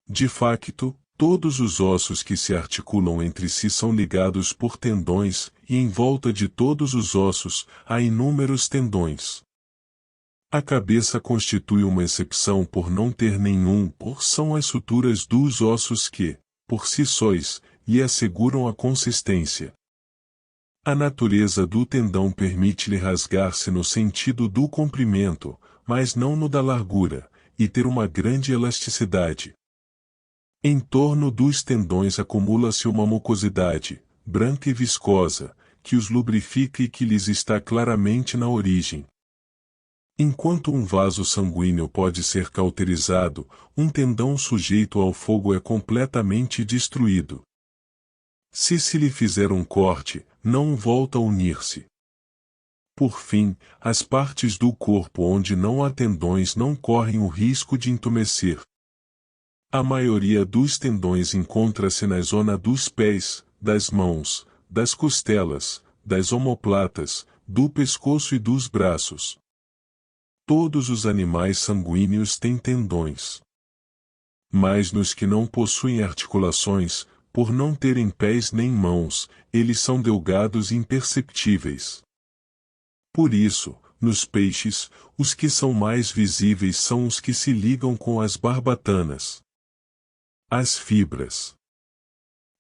De facto, todos os ossos que se articulam entre si são ligados por tendões, e em volta de todos os ossos, há inúmeros tendões. A cabeça constitui uma exceção por não ter nenhum, por são as suturas dos ossos que, por si sóis, lhe asseguram a consistência. A natureza do tendão permite-lhe rasgar-se no sentido do comprimento, mas não no da largura, e ter uma grande elasticidade. Em torno dos tendões acumula-se uma mucosidade, branca e viscosa, que os lubrifica e que lhes está claramente na origem. Enquanto um vaso sanguíneo pode ser cauterizado, um tendão sujeito ao fogo é completamente destruído. Se lhe fizer um corte, não volta a unir-se. Por fim, as partes do corpo onde não há tendões não correm o risco de entumecer. A maioria dos tendões encontra-se na zona dos pés, das mãos, das costelas, das omoplatas, do pescoço e dos braços. Todos os animais sanguíneos têm tendões. Mas nos que não possuem articulações, por não terem pés nem mãos, eles são delgados e imperceptíveis. Por isso, nos peixes, os que são mais visíveis são os que se ligam com as barbatanas. As fibras.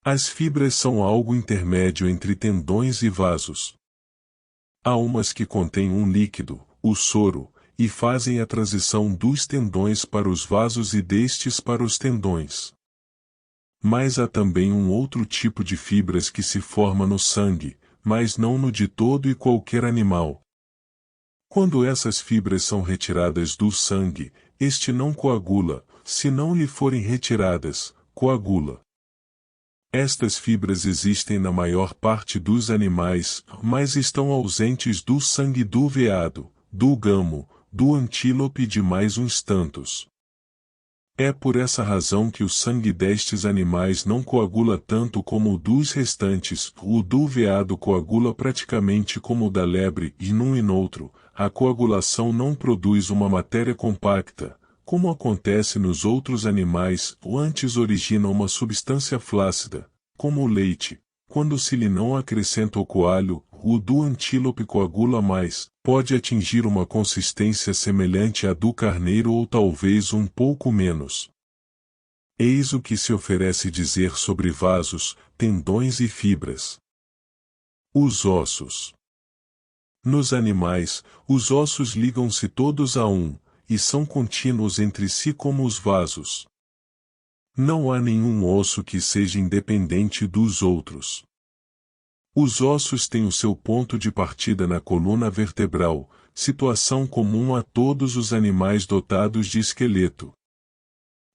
As fibras são algo intermédio entre tendões e vasos. Há umas que contêm um líquido, o soro, e fazem a transição dos tendões para os vasos e destes para os tendões. Mas há também um outro tipo de fibras que se forma no sangue, mas não no de todo e qualquer animal. Quando essas fibras são retiradas do sangue, este não coagula, se não lhe forem retiradas, coagula. Estas fibras existem na maior parte dos animais, mas estão ausentes do sangue do veado, do gamo, do antílope e de mais uns tantos. É por essa razão que o sangue destes animais não coagula tanto como o dos restantes. O do veado coagula praticamente como o da lebre, e num e noutro, a coagulação não produz uma matéria compacta, como acontece nos outros animais, ou antes origina uma substância flácida, como o leite. Quando se lhe não acrescenta o coalho, o do antílope coagula mais, pode atingir uma consistência semelhante à do carneiro ou talvez um pouco menos. Eis o que se oferece dizer sobre vasos, tendões e fibras. Os ossos. Nos animais, os ossos ligam-se todos a um, e são contínuos entre si como os vasos. Não há nenhum osso que seja independente dos outros. Os ossos têm o seu ponto de partida na coluna vertebral, situação comum a todos os animais dotados de esqueleto.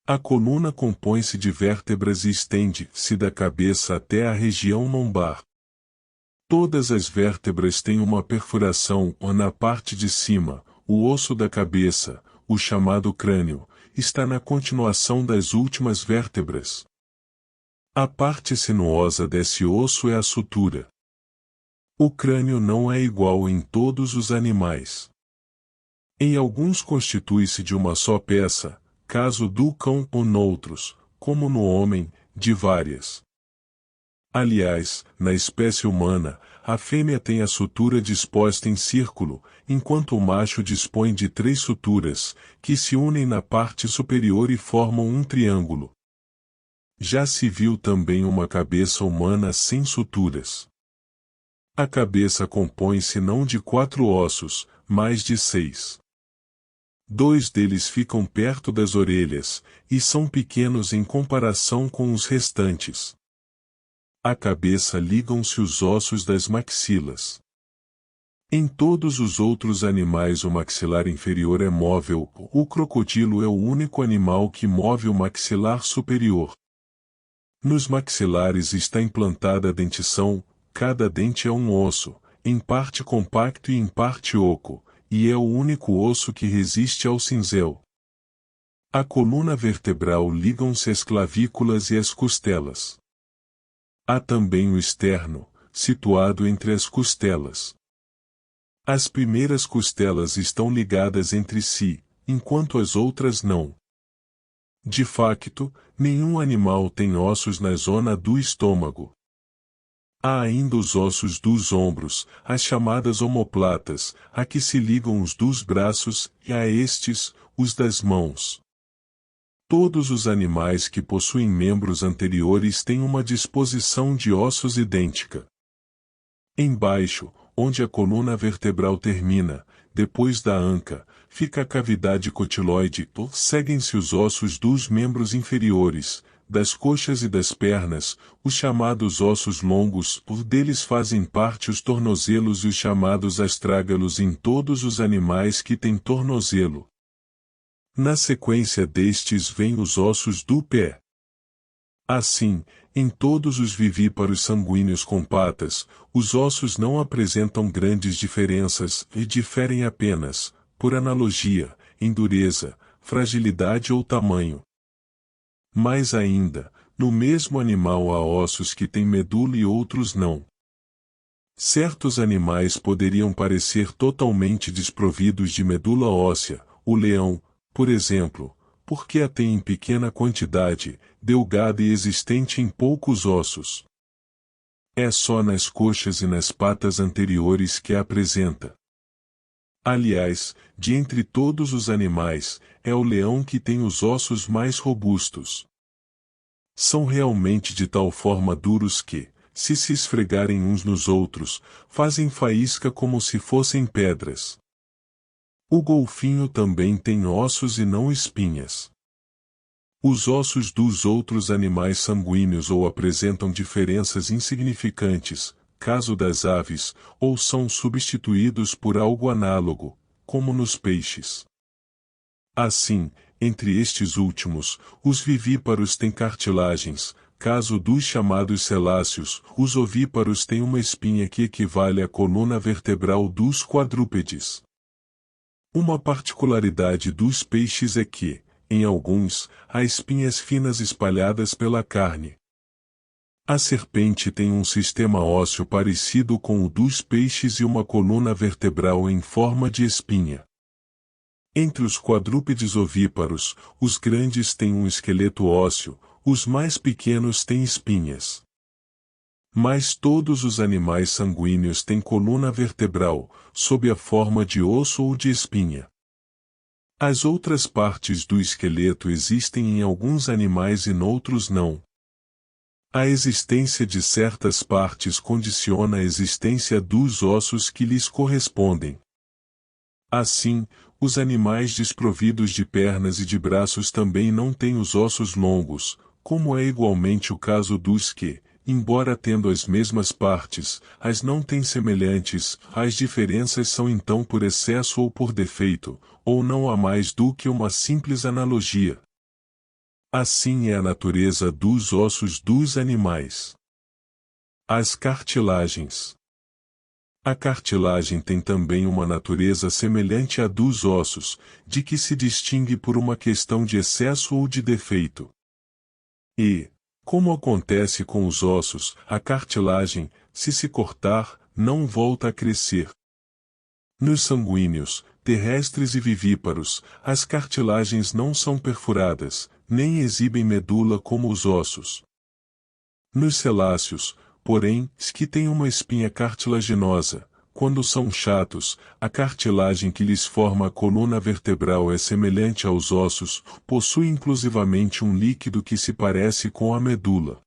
A coluna compõe-se de vértebras e estende-se da cabeça até a região lombar. Todas as vértebras têm uma perfuração na parte de cima. O osso da cabeça, o chamado crânio, está na continuação das últimas vértebras. A parte sinuosa desse osso é a sutura. O crânio não é igual em todos os animais. Em alguns constitui-se de uma só peça, caso do cão ou noutros, como no homem, de várias. Aliás, na espécie humana, a fêmea tem a sutura disposta em círculo, enquanto o macho dispõe de 3 suturas, que se unem na parte superior e formam um triângulo. Já se viu também uma cabeça humana sem suturas. A cabeça compõe-se não de 4 ossos, mas de 6. 2 deles ficam perto das orelhas, e são pequenos em comparação com os restantes. À cabeça ligam-se os ossos das maxilas. Em todos os outros animais o maxilar inferior é móvel, o crocodilo é o único animal que move o maxilar superior. Nos maxilares está implantada a dentição. Cada dente é um osso, em parte compacto e em parte oco, e é o único osso que resiste ao cinzel. À coluna vertebral ligam-se as clavículas e as costelas. Há também o externo, situado entre as costelas. As primeiras costelas estão ligadas entre si, enquanto as outras não. De facto, nenhum animal tem ossos na zona do estômago. Há ainda os ossos dos ombros, as chamadas omoplatas, a que se ligam os dos braços, e a estes, os das mãos. Todos os animais que possuem membros anteriores têm uma disposição de ossos idêntica. Embaixo, onde a coluna vertebral termina, depois da anca, fica a cavidade cotiloide, seguem-se os ossos dos membros inferiores, das coxas e das pernas, os chamados ossos longos, por deles fazem parte os tornozelos e os chamados astrágalos em todos os animais que têm tornozelo. Na sequência destes vêm os ossos do pé. Assim, em todos os vivíparos sanguíneos com patas, os ossos não apresentam grandes diferenças e diferem apenas, por analogia, em dureza, fragilidade ou tamanho. Mais ainda, no mesmo animal há ossos que têm medula e outros não. Certos animais poderiam parecer totalmente desprovidos de medula óssea, o leão, por exemplo, porque a tem em pequena quantidade, delgada e existente em poucos ossos. É só nas coxas e nas patas anteriores que a apresenta. Aliás, de entre todos os animais, é o leão que tem os ossos mais robustos. São realmente de tal forma duros que, se esfregarem uns nos outros, fazem faísca como se fossem pedras. O golfinho também tem ossos e não espinhas. Os ossos dos outros animais sanguíneos ou apresentam diferenças insignificantes, caso das aves, ou são substituídos por algo análogo, como nos peixes. Assim, entre estes últimos, os vivíparos têm cartilagens, caso dos chamados celáceos, os ovíparos têm uma espinha que equivale à coluna vertebral dos quadrúpedes. Uma particularidade dos peixes é que, em alguns, há espinhas finas espalhadas pela carne. A serpente tem um sistema ósseo parecido com o dos peixes e uma coluna vertebral em forma de espinha. Entre os quadrúpedes ovíparos, os grandes têm um esqueleto ósseo, os mais pequenos têm espinhas. Mas todos os animais sanguíneos têm coluna vertebral, sob a forma de osso ou de espinha. As outras partes do esqueleto existem em alguns animais e noutros não. A existência de certas partes condiciona a existência dos ossos que lhes correspondem. Assim, os animais desprovidos de pernas e de braços também não têm os ossos longos, como é igualmente o caso dos que, embora tendo as mesmas partes, as não têm semelhantes. As diferenças são então por excesso ou por defeito, ou não há mais do que uma simples analogia. Assim é a natureza dos ossos dos animais. As cartilagens. A cartilagem tem também uma natureza semelhante à dos ossos, de que se distingue por uma questão de excesso ou de defeito. E, como acontece com os ossos, a cartilagem, se cortar, não volta a crescer. Nos sanguíneos, terrestres e vivíparos, as cartilagens não são perfuradas, nem exibem medula como os ossos. Nos celáceos, porém, que têm uma espinha cartilaginosa, quando são chatos, a cartilagem que lhes forma a coluna vertebral é semelhante aos ossos, possui inclusivamente um líquido que se parece com a medula.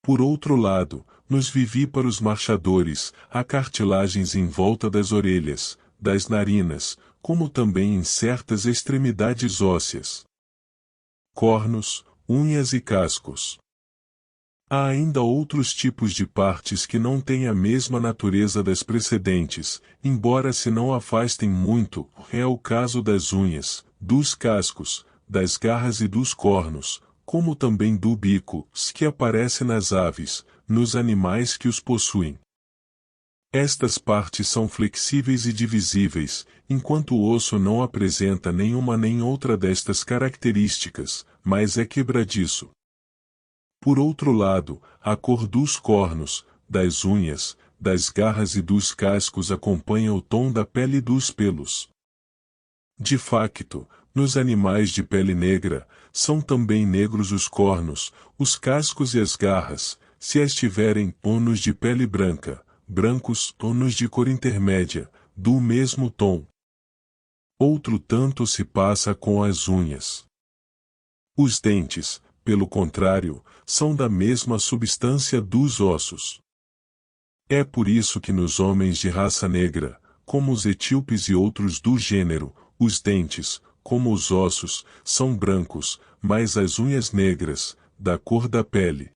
Por outro lado, nos vivíparos marchadores, há cartilagens em volta das orelhas, das narinas, como também em certas extremidades ósseas. Cornos, unhas e cascos. Há ainda outros tipos de partes que não têm a mesma natureza das precedentes, embora se não afastem muito, é o caso das unhas, dos cascos, das garras e dos cornos, como também do bico, que aparece nas aves, nos animais que os possuem. Estas partes são flexíveis e divisíveis, enquanto o osso não apresenta nenhuma nem outra destas características, mas é quebradiço. Por outro lado, a cor dos cornos, das unhas, das garras e dos cascos acompanha o tom da pele e dos pelos. De facto, nos animais de pele negra, são também negros os cornos, os cascos e as garras, se as tiverem tonos de pele branca, brancos tonos de cor intermédia, do mesmo tom. Outro tanto se passa com as unhas. Os dentes, pelo contrário, são da mesma substância dos ossos. É por isso que nos homens de raça negra, como os etíopes e outros do gênero, os dentes, como os ossos, são brancos, mas as unhas negras, da cor da pele.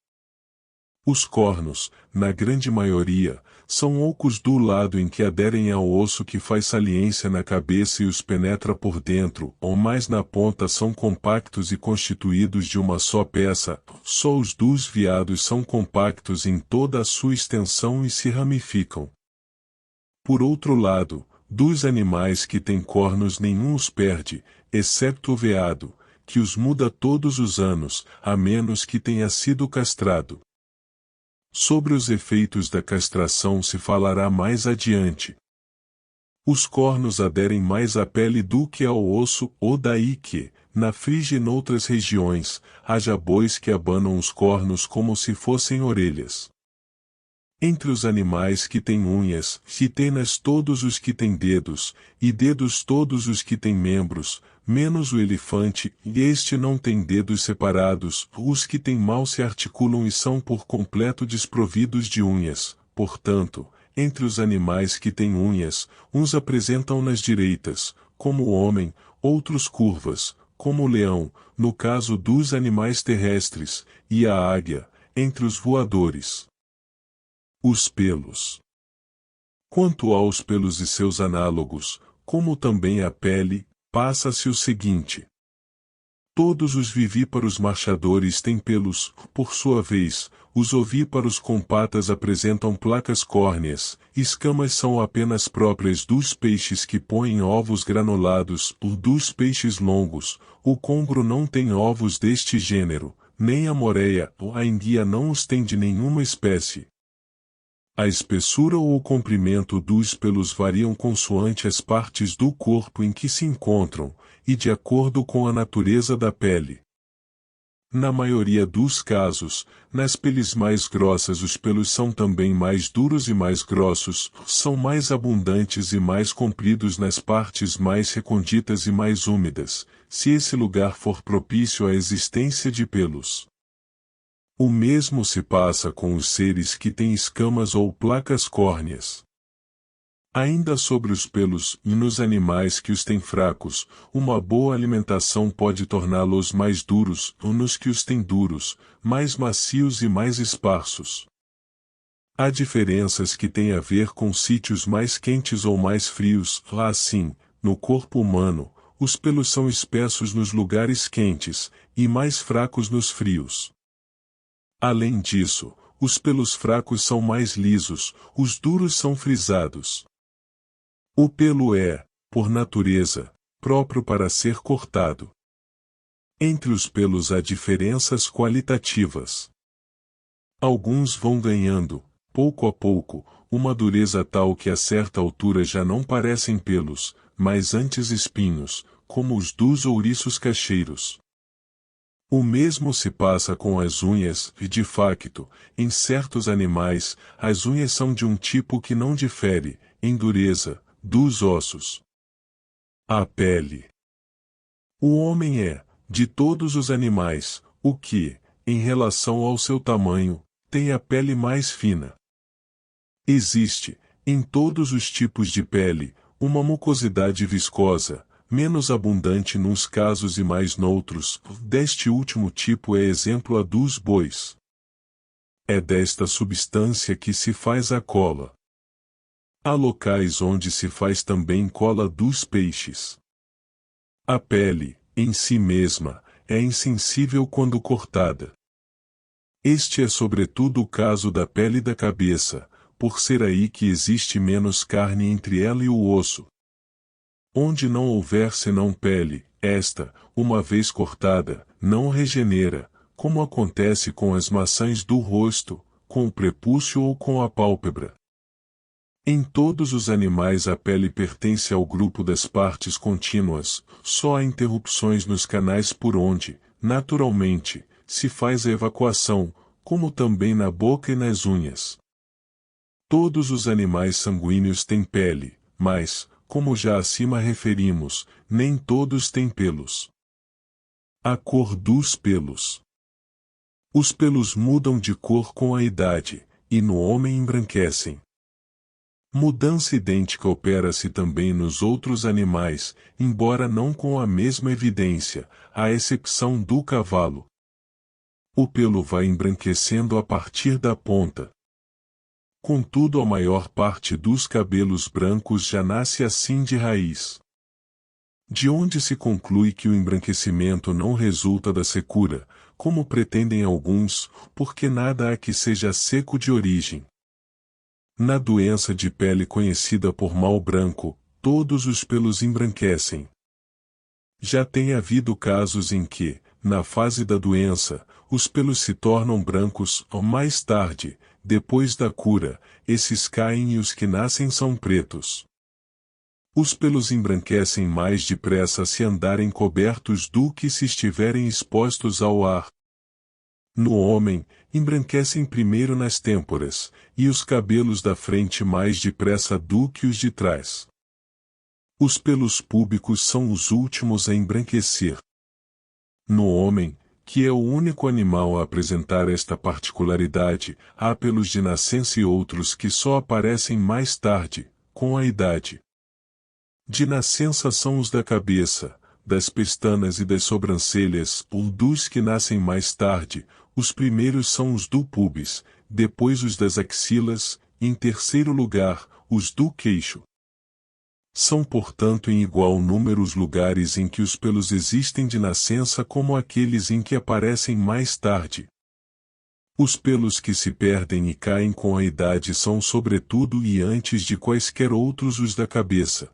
Os cornos, na grande maioria, são ocos do lado em que aderem ao osso que faz saliência na cabeça e os penetra por dentro, ou mais na ponta são compactos e constituídos de uma só peça. Só os dos veados são compactos em toda a sua extensão e se ramificam. Por outro lado, dos animais que têm cornos nenhum os perde, excepto o veado, que os muda todos os anos, a menos que tenha sido castrado. Sobre os efeitos da castração se falará mais adiante. Os cornos aderem mais à pele do que ao osso, ou daí que, na Frígia e noutras regiões, haja bois que abanam os cornos como se fossem orelhas. Entre os animais que têm unhas, se tenas todos os que têm dedos, e dedos todos os que têm membros, menos o elefante, e este não tem dedos separados, os que têm mal se articulam e são por completo desprovidos de unhas. Portanto, entre os animais que têm unhas, uns apresentam-nas direitas, como o homem, outros curvas, como o leão, no caso dos animais terrestres, e a águia, entre os voadores. Os pelos. Quanto aos pelos e seus análogos, como também a pele, passa-se o seguinte. Todos os vivíparos marchadores têm pelos, por sua vez, os ovíparos com patas apresentam placas córneas, escamas são apenas próprias dos peixes que põem ovos granulados, dos peixes longos, o congro não tem ovos deste gênero, nem a moreia ou a enguia não os tem de nenhuma espécie. A espessura ou o comprimento dos pelos variam consoante as partes do corpo em que se encontram, e de acordo com a natureza da pele. Na maioria dos casos, nas peles mais grossas os pelos são também mais duros e mais grossos, são mais abundantes e mais compridos nas partes mais recônditas e mais úmidas, se esse lugar for propício à existência de pelos. O mesmo se passa com os seres que têm escamas ou placas córneas. Ainda sobre os pelos, e nos animais que os têm fracos, uma boa alimentação pode torná-los mais duros, ou nos que os têm duros, mais macios e mais esparsos. Há diferenças que têm a ver com sítios mais quentes ou mais frios, assim, no corpo humano, os pelos são espessos nos lugares quentes, e mais fracos nos frios. Além disso, os pelos fracos são mais lisos, os duros são frisados. O pelo é, por natureza, próprio para ser cortado. Entre os pelos há diferenças qualitativas. Alguns vão ganhando, pouco a pouco, uma dureza tal que a certa altura já não parecem pelos, mas antes espinhos, como os dos ouriços cacheiros. O mesmo se passa com as unhas, e de facto, em certos animais, as unhas são de um tipo que não difere, em dureza, dos ossos. A pele. O homem é, de todos os animais, o que, em relação ao seu tamanho, tem a pele mais fina. Existe, em todos os tipos de pele, uma mucosidade viscosa, menos abundante nuns casos e mais noutros, deste último tipo é exemplo a dos bois. É desta substância que se faz a cola. Há locais onde se faz também cola dos peixes. A pele, em si mesma, é insensível quando cortada. Este é sobretudo o caso da pele da cabeça, por ser aí que existe menos carne entre ela e o osso. Onde não houver senão pele, esta, uma vez cortada, não regenera, como acontece com as maçãs do rosto, com o prepúcio ou com a pálpebra. Em todos os animais a pele pertence ao grupo das partes contínuas, só há interrupções nos canais por onde, naturalmente, se faz a evacuação, como também na boca e nas unhas. Todos os animais sanguíneos têm pele, mas, como já acima referimos, nem todos têm pelos. A cor dos pelos. Os pelos mudam de cor com a idade, e no homem embranquecem. Mudança idêntica opera-se também nos outros animais, embora não com a mesma evidência, à exceção do cavalo. O pelo vai embranquecendo a partir da ponta. Contudo, a maior parte dos cabelos brancos já nasce assim de raiz. De onde se conclui que o embranquecimento não resulta da secura, como pretendem alguns, porque nada há que seja seco de origem. Na doença de pele conhecida por mal branco, todos os pelos embranquecem. Já tem havido casos em que, na fase da doença, os pelos se tornam brancos, ou mais tarde, depois da cura, esses caem e os que nascem são pretos. Os pelos embranquecem mais depressa se andarem cobertos do que se estiverem expostos ao ar. No homem, embranquecem primeiro nas têmporas, e os cabelos da frente mais depressa do que os de trás. Os pelos púbicos são os últimos a embranquecer. No homem, que é o único animal a apresentar esta particularidade, há pelos de nascença e outros que só aparecem mais tarde, com a idade. De nascença são os da cabeça, das pestanas e das sobrancelhas, ou dos que nascem mais tarde, os primeiros são os do púbis, depois os das axilas, e em terceiro lugar, os do queixo. São portanto em igual número os lugares em que os pelos existem de nascença como aqueles em que aparecem mais tarde. Os pelos que se perdem e caem com a idade são sobretudo e antes de quaisquer outros os da cabeça.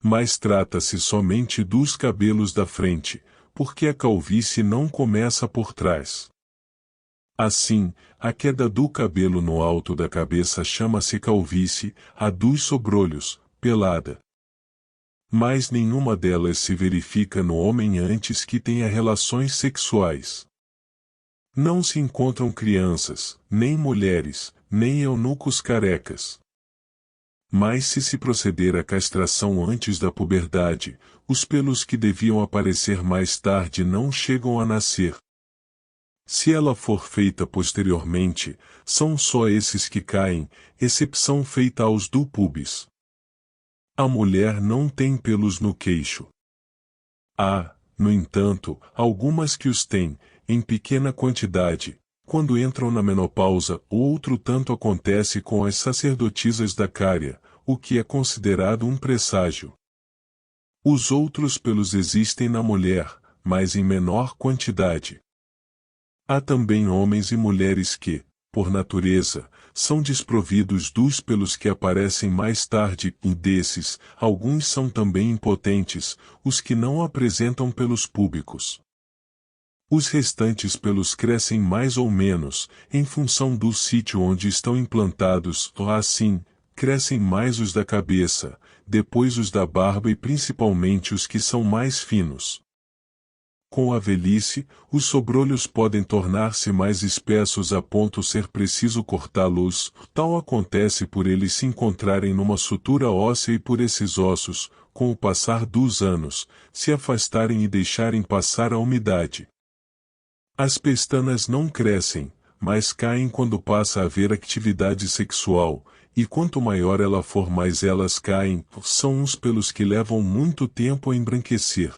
Mas trata-se somente dos cabelos da frente, porque a calvície não começa por trás. Assim, a queda do cabelo no alto da cabeça chama-se calvície, a dos sobrolhos, pelada. Mas nenhuma delas se verifica no homem antes que tenha relações sexuais. Não se encontram crianças, nem mulheres, nem eunucos carecas. Mas se proceder à castração antes da puberdade, os pelos que deviam aparecer mais tarde não chegam a nascer. Se ela for feita posteriormente, são só esses que caem, exceção feita aos do pubis. A mulher não tem pelos no queixo. Há, no entanto, algumas que os têm, em pequena quantidade. Quando entram na menopausa, outro tanto acontece com as sacerdotisas da Cária, o que é considerado um presságio. Os outros pelos existem na mulher, mas em menor quantidade. Há também homens e mulheres que, por natureza, são desprovidos dos pelos que aparecem mais tarde, e desses, alguns são também impotentes, os que não apresentam pelos púbicos. Os restantes pelos crescem mais ou menos, em função do sítio onde estão implantados, ou assim, crescem mais os da cabeça, depois os da barba e principalmente os que são mais finos. Com a velhice, os sobrolhos podem tornar-se mais espessos a ponto ser preciso cortá-los, tal acontece por eles se encontrarem numa sutura óssea e por esses ossos, com o passar dos anos, se afastarem e deixarem passar a umidade. As pestanas não crescem, mas caem quando passa a haver atividade sexual, e quanto maior ela for mais elas caem, são uns pelos que levam muito tempo a embranquecer.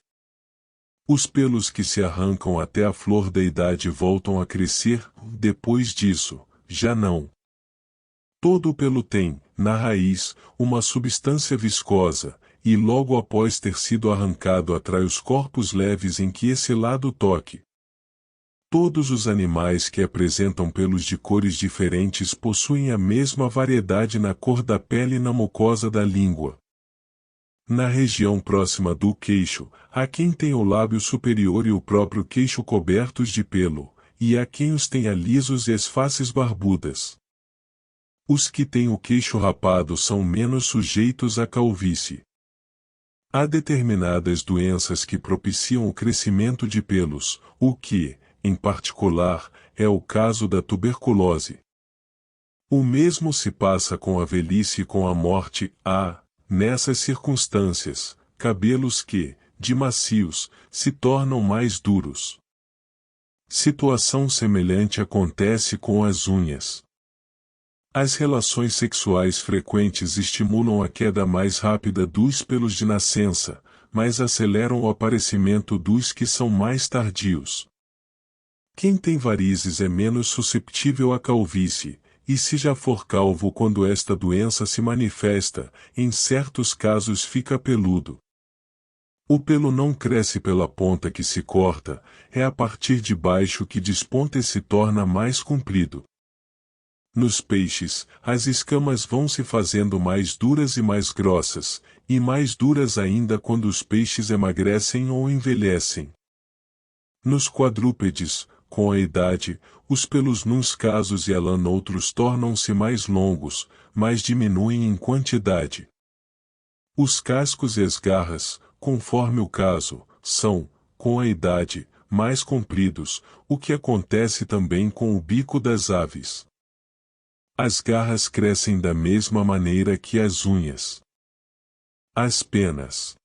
Os pelos que se arrancam até a flor da idade voltam a crescer, depois disso, já não. Todo o pelo tem, na raiz, uma substância viscosa, e logo após ter sido arrancado atrai os corpos leves em que esse lado toque. Todos os animais que apresentam pelos de cores diferentes possuem a mesma variedade na cor da pele e na mucosa da língua. Na região próxima do queixo, há quem tem o lábio superior e o próprio queixo cobertos de pelo, e há quem os tenha lisos e as faces barbudas. Os que têm o queixo rapado são menos sujeitos à calvície. Há determinadas doenças que propiciam o crescimento de pelos, o que, em particular, é o caso da tuberculose. O mesmo se passa com a velhice e com a morte. Há, nessas circunstâncias, cabelos que, de macios, se tornam mais duros. Situação semelhante acontece com as unhas. As relações sexuais frequentes estimulam a queda mais rápida dos pelos de nascença, mas aceleram o aparecimento dos que são mais tardios. Quem tem varizes é menos susceptível à calvície, e se já for calvo quando esta doença se manifesta, em certos casos fica peludo. O pelo não cresce pela ponta que se corta, é a partir de baixo que desponta e se torna mais comprido. Nos peixes, as escamas vão se fazendo mais duras e mais grossas, e mais duras ainda quando os peixes emagrecem ou envelhecem. Nos quadrúpedes, com a idade, os pelos nuns casos e a lã noutros tornam-se mais longos, mas diminuem em quantidade. Os cascos e as garras, conforme o caso, são, com a idade, mais compridos, o que acontece também com o bico das aves. As garras crescem da mesma maneira que as unhas. As penas.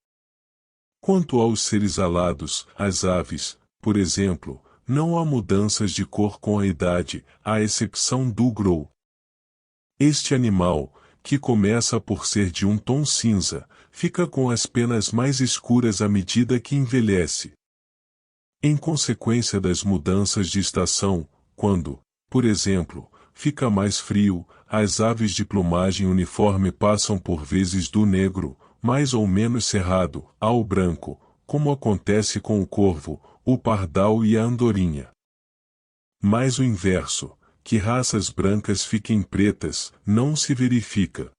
Quanto aos seres alados, as aves, por exemplo, não há mudanças de cor com a idade, à exceção do grou. Este animal, que começa por ser de um tom cinza, fica com as penas mais escuras à medida que envelhece. Em consequência das mudanças de estação, quando, por exemplo, fica mais frio, as aves de plumagem uniforme passam por vezes do negro, mais ou menos cerrado, ao branco, como acontece com o corvo, o pardal e a andorinha. Mas o inverso, que raças brancas fiquem pretas, não se verifica.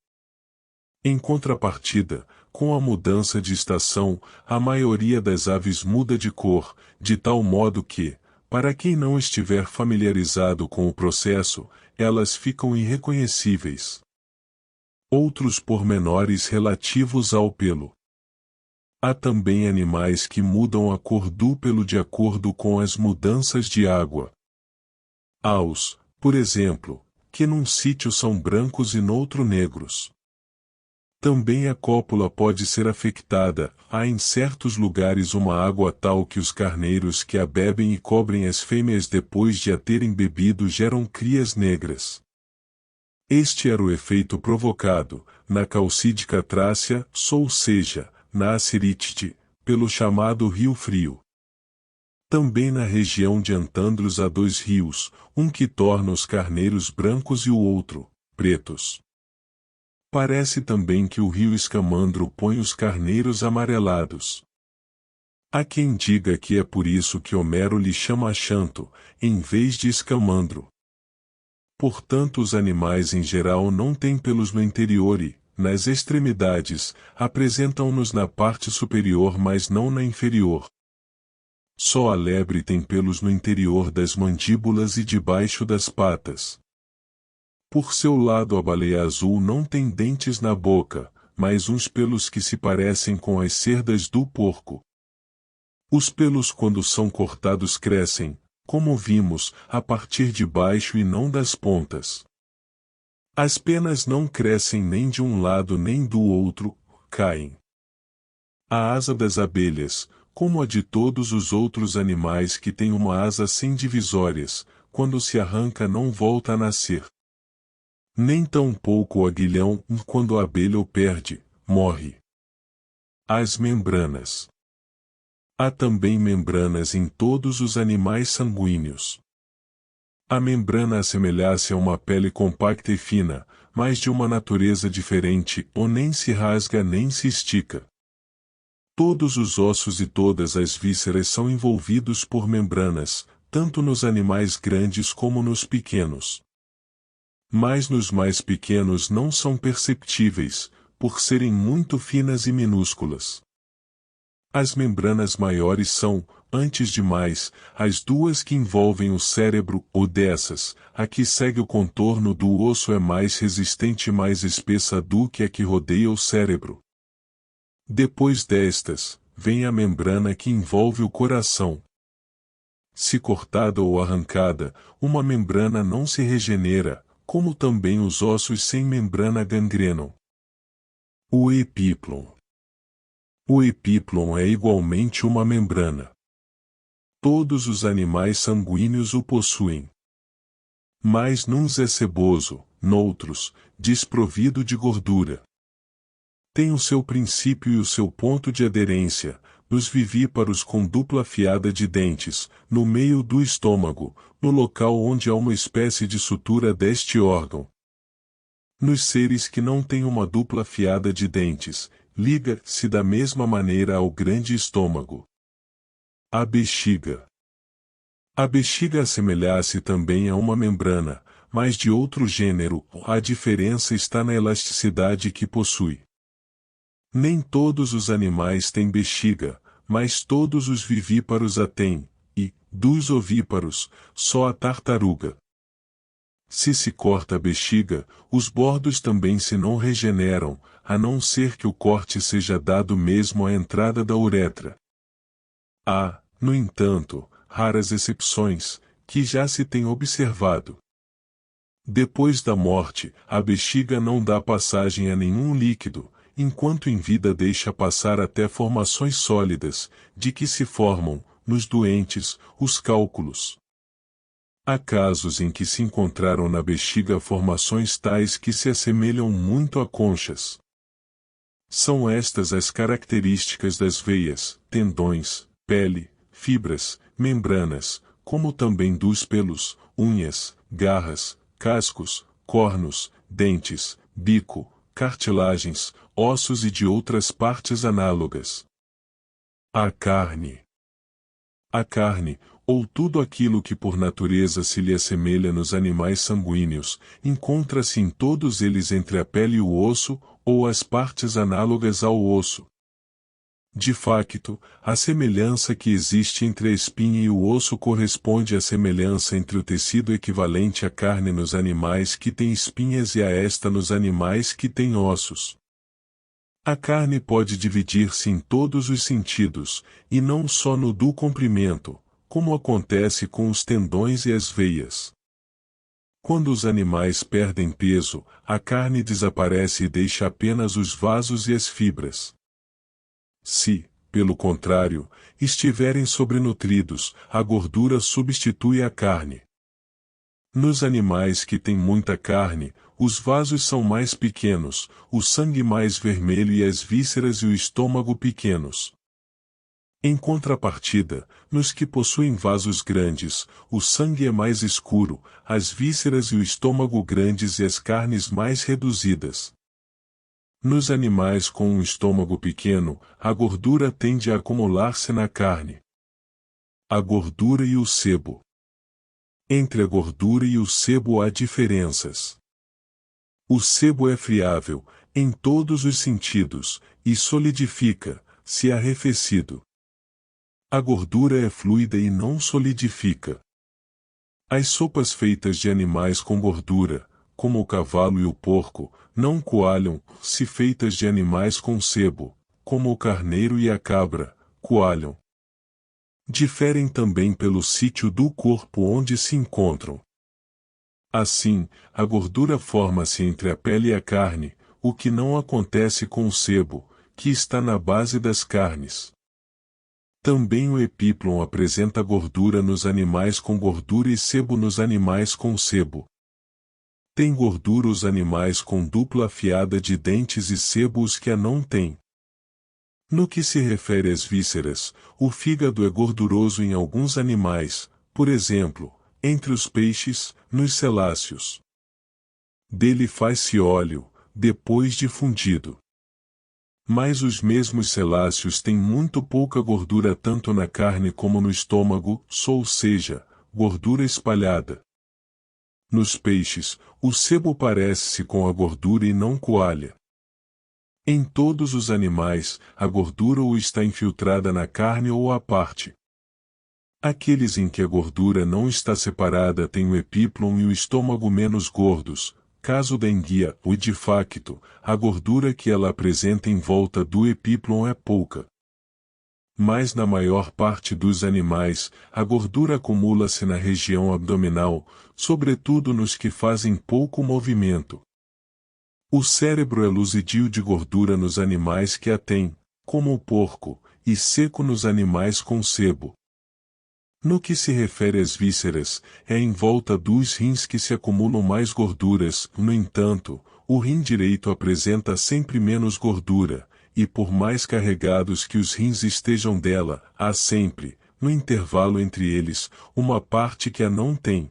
Em contrapartida, com a mudança de estação, a maioria das aves muda de cor, de tal modo que, para quem não estiver familiarizado com o processo, elas ficam irreconhecíveis. Outros pormenores relativos ao pelo. Há também animais que mudam a cor do pelo de acordo com as mudanças de água. Aos, por exemplo, que num sítio são brancos e noutro negros. Também a cópula pode ser afectada, há em certos lugares uma água tal que os carneiros que a bebem e cobrem as fêmeas depois de a terem bebido geram crias negras. Este era o efeito provocado, na Calcídica Trácia, ou seja, na Assirítide, pelo chamado Rio Frio. Também na região de Antandros há dois rios, um que torna os carneiros brancos e o outro, pretos. Parece também que o rio Escamandro põe os carneiros amarelados. Há quem diga que é por isso que Homero lhe chama Axanto, em vez de Escamandro. Portanto, os animais em geral não têm pelos no interior e, nas extremidades, apresentam-nos na parte superior mas não na inferior. Só a lebre tem pelos no interior das mandíbulas e debaixo das patas. Por seu lado a baleia azul não tem dentes na boca, mas uns pelos que se parecem com as cerdas do porco. Os pelos quando são cortados crescem, como vimos, a partir de baixo e não das pontas. As penas não crescem nem de um lado nem do outro, caem. A asa das abelhas, como a de todos os outros animais que têm uma asa sem divisórias, quando se arranca não volta a nascer. Nem tampouco o aguilhão, quando a abelha o perde, morre. As membranas. Há também membranas em todos os animais sanguíneos. A membrana assemelha-se a uma pele compacta e fina, mas de uma natureza diferente, ou nem se rasga nem se estica. Todos os ossos e todas as vísceras são envolvidos por membranas, tanto nos animais grandes como nos pequenos. Mas nos mais pequenos não são perceptíveis, por serem muito finas e minúsculas. As membranas maiores são, antes de mais, as duas que envolvem o cérebro, ou dessas, a que segue o contorno do osso é mais resistente e mais espessa do que a que rodeia o cérebro. Depois destas, vem a membrana que envolve o coração. Se cortada ou arrancada, uma membrana não se regenera, como também os ossos sem membrana gangrenam. O epíplon. O epíplon é igualmente uma membrana. Todos os animais sanguíneos o possuem. Mas nuns é seboso, noutros, desprovido de gordura. Tem o seu princípio e o seu ponto de aderência, nos vivíparos com dupla fiada de dentes, no meio do estômago, no local onde há uma espécie de sutura deste órgão. Nos seres que não têm uma dupla fiada de dentes, liga-se da mesma maneira ao grande estômago. A bexiga. A bexiga assemelha-se também a uma membrana, mas de outro gênero, a diferença está na elasticidade que possui. Nem todos os animais têm bexiga, mas todos os vivíparos a têm, e, dos ovíparos, só a tartaruga. Se se corta a bexiga, os bordos também se não regeneram, a não ser que o corte seja dado mesmo à entrada da uretra. Há, no entanto, raras exceções, que já se tem observado. Depois da morte, a bexiga não dá passagem a nenhum líquido, enquanto em vida deixa passar até formações sólidas, de que se formam, nos doentes, os cálculos. Há casos em que se encontraram na bexiga formações tais que se assemelham muito a conchas. São estas as características das veias, tendões, pele, fibras, membranas, como também dos pelos, unhas, garras, cascos, cornos, dentes, bico, cartilagens, ossos e de outras partes análogas. A carne. A carne, ou tudo aquilo que por natureza se lhe assemelha nos animais sanguíneos, encontra-se em todos eles entre a pele e o osso, ou as partes análogas ao osso. De facto, a semelhança que existe entre a espinha e o osso corresponde à semelhança entre o tecido equivalente à carne nos animais que têm espinhas e a esta nos animais que têm ossos. A carne pode dividir-se em todos os sentidos, e não só no do comprimento, como acontece com os tendões e as veias. Quando os animais perdem peso, a carne desaparece e deixa apenas os vasos e as fibras. Se, pelo contrário, estiverem sobrenutridos, a gordura substitui a carne. Nos animais que têm muita carne, os vasos são mais pequenos, o sangue mais vermelho e as vísceras e o estômago pequenos. Em contrapartida, nos que possuem vasos grandes, o sangue é mais escuro, as vísceras e o estômago grandes e as carnes mais reduzidas. Nos animais com um estômago pequeno, a gordura tende a acumular-se na carne. A gordura e o sebo. Entre a gordura e o sebo há diferenças. O sebo é friável, em todos os sentidos, e solidifica, se arrefecido. A gordura é fluida e não solidifica. As sopas feitas de animais com gordura, como o cavalo e o porco, não coalham, se feitas de animais com sebo, como o carneiro e a cabra, coalham. Diferem também pelo sítio do corpo onde se encontram. Assim, a gordura forma-se entre a pele e a carne, o que não acontece com o sebo, que está na base das carnes. Também o epíplon apresenta gordura nos animais com gordura e sebo nos animais com sebo. Tem gordura os animais com dupla afiada de dentes e sebo os que a não têm. No que se refere às vísceras, o fígado é gorduroso em alguns animais, por exemplo, entre os peixes, nos celáceos. Dele faz-se óleo, depois de fundido. Mas os mesmos celáceos têm muito pouca gordura tanto na carne como no estômago, ou seja, gordura espalhada. Nos peixes, o sebo parece-se com a gordura e não coalha. Em todos os animais, a gordura ou está infiltrada na carne ou à parte. Aqueles em que a gordura não está separada têm o epíplon e o estômago menos gordos. Caso da enguia, ou de facto, a gordura que ela apresenta em volta do epíplon é pouca. Mas na maior parte dos animais, a gordura acumula-se na região abdominal, sobretudo nos que fazem pouco movimento. O cérebro é luzidio de gordura nos animais que a têm, como o porco, e seco nos animais com sebo. No que se refere às vísceras, é em volta dos rins que se acumulam mais gorduras, no entanto, o rim direito apresenta sempre menos gordura, e por mais carregados que os rins estejam dela, há sempre, no intervalo entre eles, uma parte que a não tem.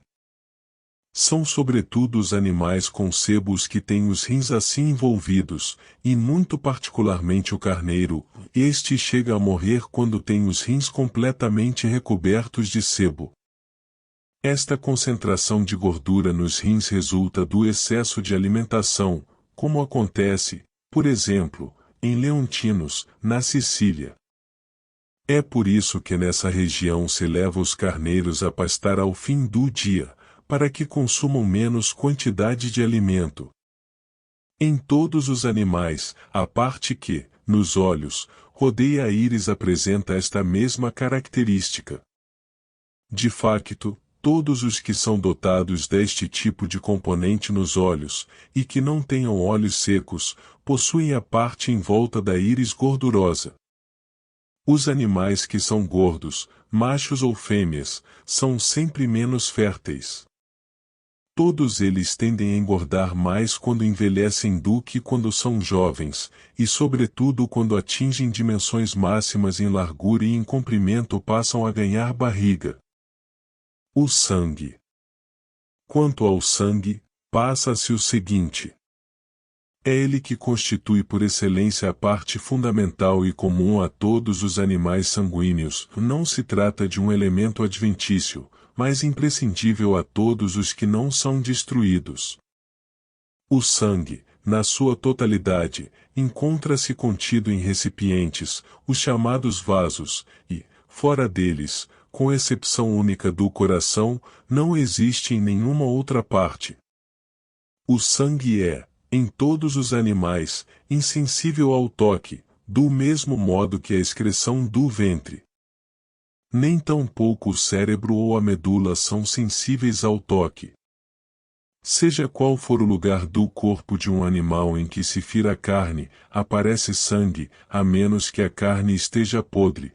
São sobretudo os animais com sebo os que têm os rins assim envolvidos, e muito particularmente o carneiro, este chega a morrer quando tem os rins completamente recobertos de sebo. Esta concentração de gordura nos rins resulta do excesso de alimentação, como acontece, por exemplo, em Leontinos, na Sicília. É por isso que nessa região se leva os carneiros a pastar ao fim do dia, para que consumam menos quantidade de alimento. Em todos os animais, a parte que, nos olhos, rodeia a íris apresenta esta mesma característica. De facto, todos os que são dotados deste tipo de componente nos olhos, e que não tenham olhos secos, possuem a parte em volta da íris gordurosa. Os animais que são gordos, machos ou fêmeas, são sempre menos férteis. Todos eles tendem a engordar mais quando envelhecem do que quando são jovens, e sobretudo quando atingem dimensões máximas em largura e em comprimento passam a ganhar barriga. O sangue. Quanto ao sangue, passa-se o seguinte. É ele que constitui por excelência a parte fundamental e comum a todos os animais sanguíneos. Não se trata de um elemento adventício, mas imprescindível a todos os que não são destruídos. O sangue, na sua totalidade, encontra-se contido em recipientes, os chamados vasos, e, fora deles, com exceção única do coração, não existe em nenhuma outra parte. O sangue é, em todos os animais, insensível ao toque, do mesmo modo que a excreção do ventre. Nem tampouco o cérebro ou a medula são sensíveis ao toque. Seja qual for o lugar do corpo de um animal em que se fira a carne, aparece sangue, a menos que a carne esteja podre.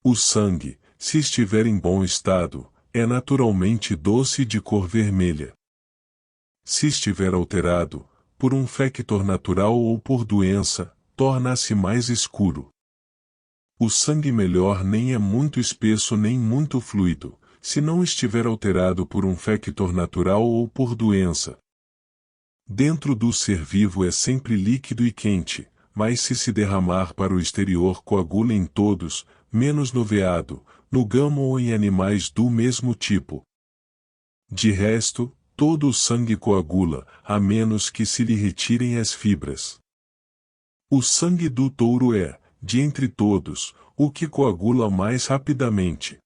O sangue, se estiver em bom estado, é naturalmente doce e de cor vermelha. Se estiver alterado, por um factor natural ou por doença, torna-se mais escuro. O sangue melhor nem é muito espesso nem muito fluido, se não estiver alterado por um factor natural ou por doença. Dentro do ser vivo é sempre líquido e quente, mas se derramar para o exterior coagula em todos, menos no veado, no gamo ou em animais do mesmo tipo. De resto, todo o sangue coagula, a menos que se lhe retirem as fibras. O sangue do touro é, de entre todos, o que coagula mais rapidamente.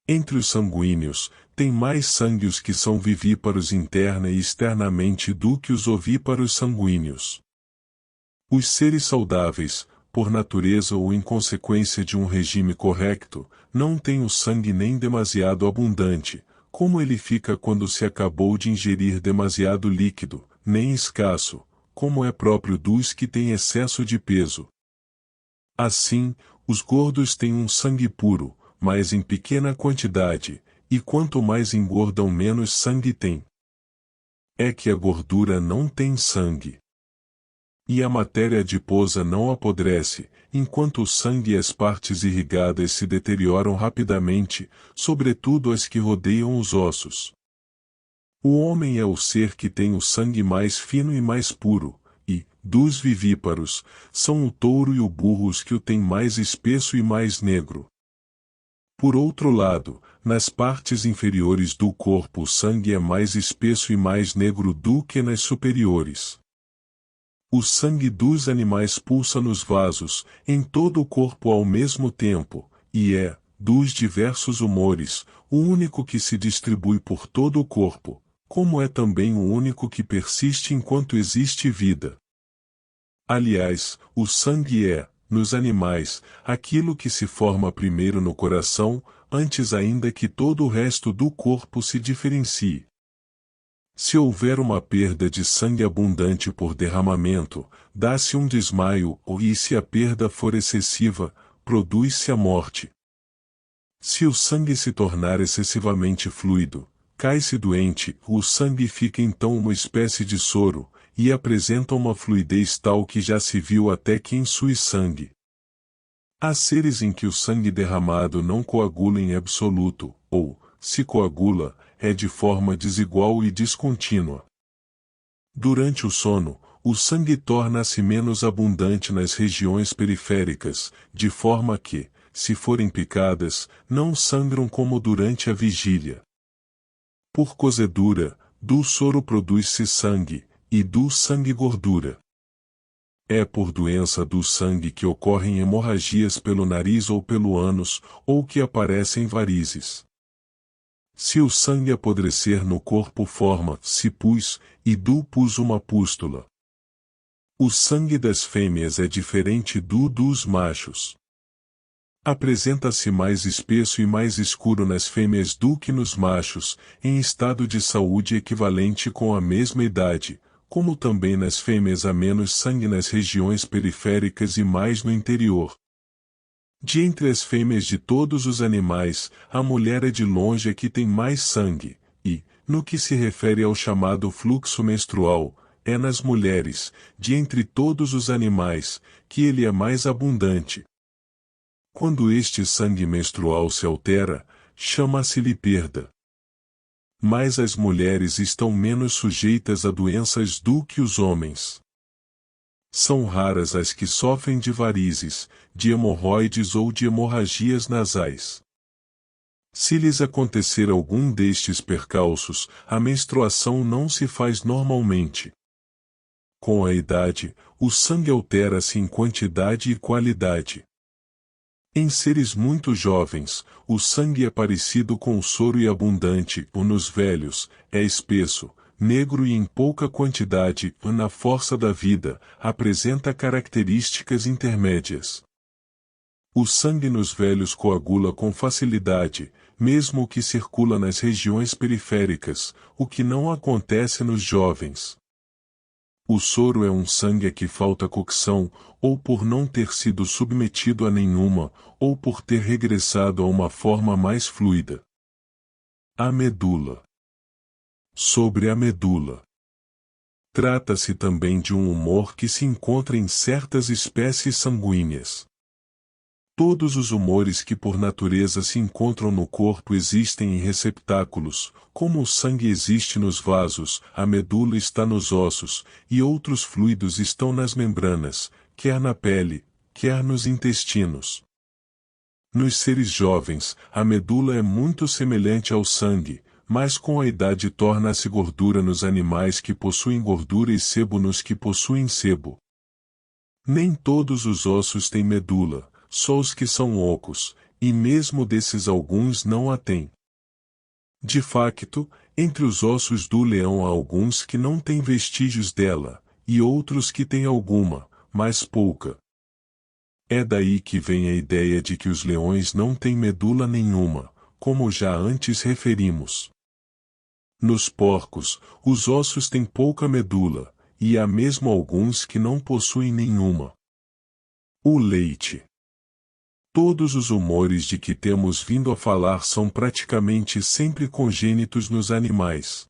Entre os sanguíneos, tem mais sangue os que são vivíparos interna e externamente do que os ovíparos sanguíneos. Os seres saudáveis, por natureza ou em consequência de um regime correto, não têm o sangue nem demasiado abundante, como ele fica quando se acabou de ingerir demasiado líquido, nem escasso, como é próprio dos que têm excesso de peso. Assim, os gordos têm um sangue puro, mas em pequena quantidade, e quanto mais engordam menos sangue têm. É que a gordura não tem sangue. E a matéria adiposa não apodrece, enquanto o sangue e as partes irrigadas se deterioram rapidamente, sobretudo as que rodeiam os ossos. O homem é o ser que tem o sangue mais fino e mais puro, e, dos vivíparos, são o touro e o burro os que o têm mais espesso e mais negro. Por outro lado, nas partes inferiores do corpo o sangue é mais espesso e mais negro do que nas superiores. O sangue dos animais pulsa nos vasos, em todo o corpo ao mesmo tempo, e é, dos diversos humores, o único que se distribui por todo o corpo, como é também o único que persiste enquanto existe vida. Aliás, o sangue é, nos animais, aquilo que se forma primeiro no coração, antes ainda que todo o resto do corpo se diferencie. Se houver uma perda de sangue abundante por derramamento, dá-se um desmaio, e se a perda for excessiva, produz-se a morte. Se o sangue se tornar excessivamente fluido, cai-se doente, o sangue fica então uma espécie de soro, e apresenta uma fluidez tal que já se viu até quem sue sangue. Há seres em que o sangue derramado não coagula em absoluto, ou, se coagula, é de forma desigual e descontínua. Durante o sono, o sangue torna-se menos abundante nas regiões periféricas, de forma que, se forem picadas, não sangram como durante a vigília. Por cozedura, do soro produz-se sangue, e do sangue gordura. É por doença do sangue que ocorrem hemorragias pelo nariz ou pelo ânus, ou que aparecem varizes. Se o sangue apodrecer no corpo forma-se pus, e do pus uma pústula. O sangue das fêmeas é diferente do dos machos. Apresenta-se mais espesso e mais escuro nas fêmeas do que nos machos, em estado de saúde equivalente com a mesma idade, como também nas fêmeas há menos sangue nas regiões periféricas e mais no interior. De entre as fêmeas de todos os animais, a mulher é de longe a que tem mais sangue, e, no que se refere ao chamado fluxo menstrual, é nas mulheres, de entre todos os animais, que ele é mais abundante. Quando este sangue menstrual se altera, chama-se-lhe perda. Mas as mulheres estão menos sujeitas a doenças do que os homens. São raras as que sofrem de varizes, de hemorroides ou de hemorragias nasais. Se lhes acontecer algum destes percalços, a menstruação não se faz normalmente. Com a idade, o sangue altera-se em quantidade e qualidade. Em seres muito jovens, o sangue é parecido com o soro e abundante, ou nos velhos, é espesso, negro e em pouca quantidade, ou na força da vida, apresenta características intermédias. O sangue nos velhos coagula com facilidade, mesmo o que circula nas regiões periféricas, o que não acontece nos jovens. O soro é um sangue a que falta cocção, ou por não ter sido submetido a nenhuma, ou por ter regressado a uma forma mais fluida. A medula. Sobre a medula. Trata-se também de um humor que se encontra em certas espécies sanguíneas. Todos os humores que por natureza se encontram no corpo existem em receptáculos, como o sangue existe nos vasos, a medula está nos ossos, e outros fluidos estão nas membranas, quer na pele, quer nos intestinos. Nos seres jovens, a medula é muito semelhante ao sangue, mas com a idade torna-se gordura nos animais que possuem gordura e sebo nos que possuem sebo. Nem todos os ossos têm medula, só os que são ocos, e mesmo desses alguns não a têm. De facto, entre os ossos do leão há alguns que não têm vestígios dela, e outros que têm alguma, mas pouca. É daí que vem a ideia de que os leões não têm medula nenhuma, como já antes referimos. Nos porcos, os ossos têm pouca medula, e há mesmo alguns que não possuem nenhuma. O leite. Todos os humores de que temos vindo a falar são praticamente sempre congênitos nos animais.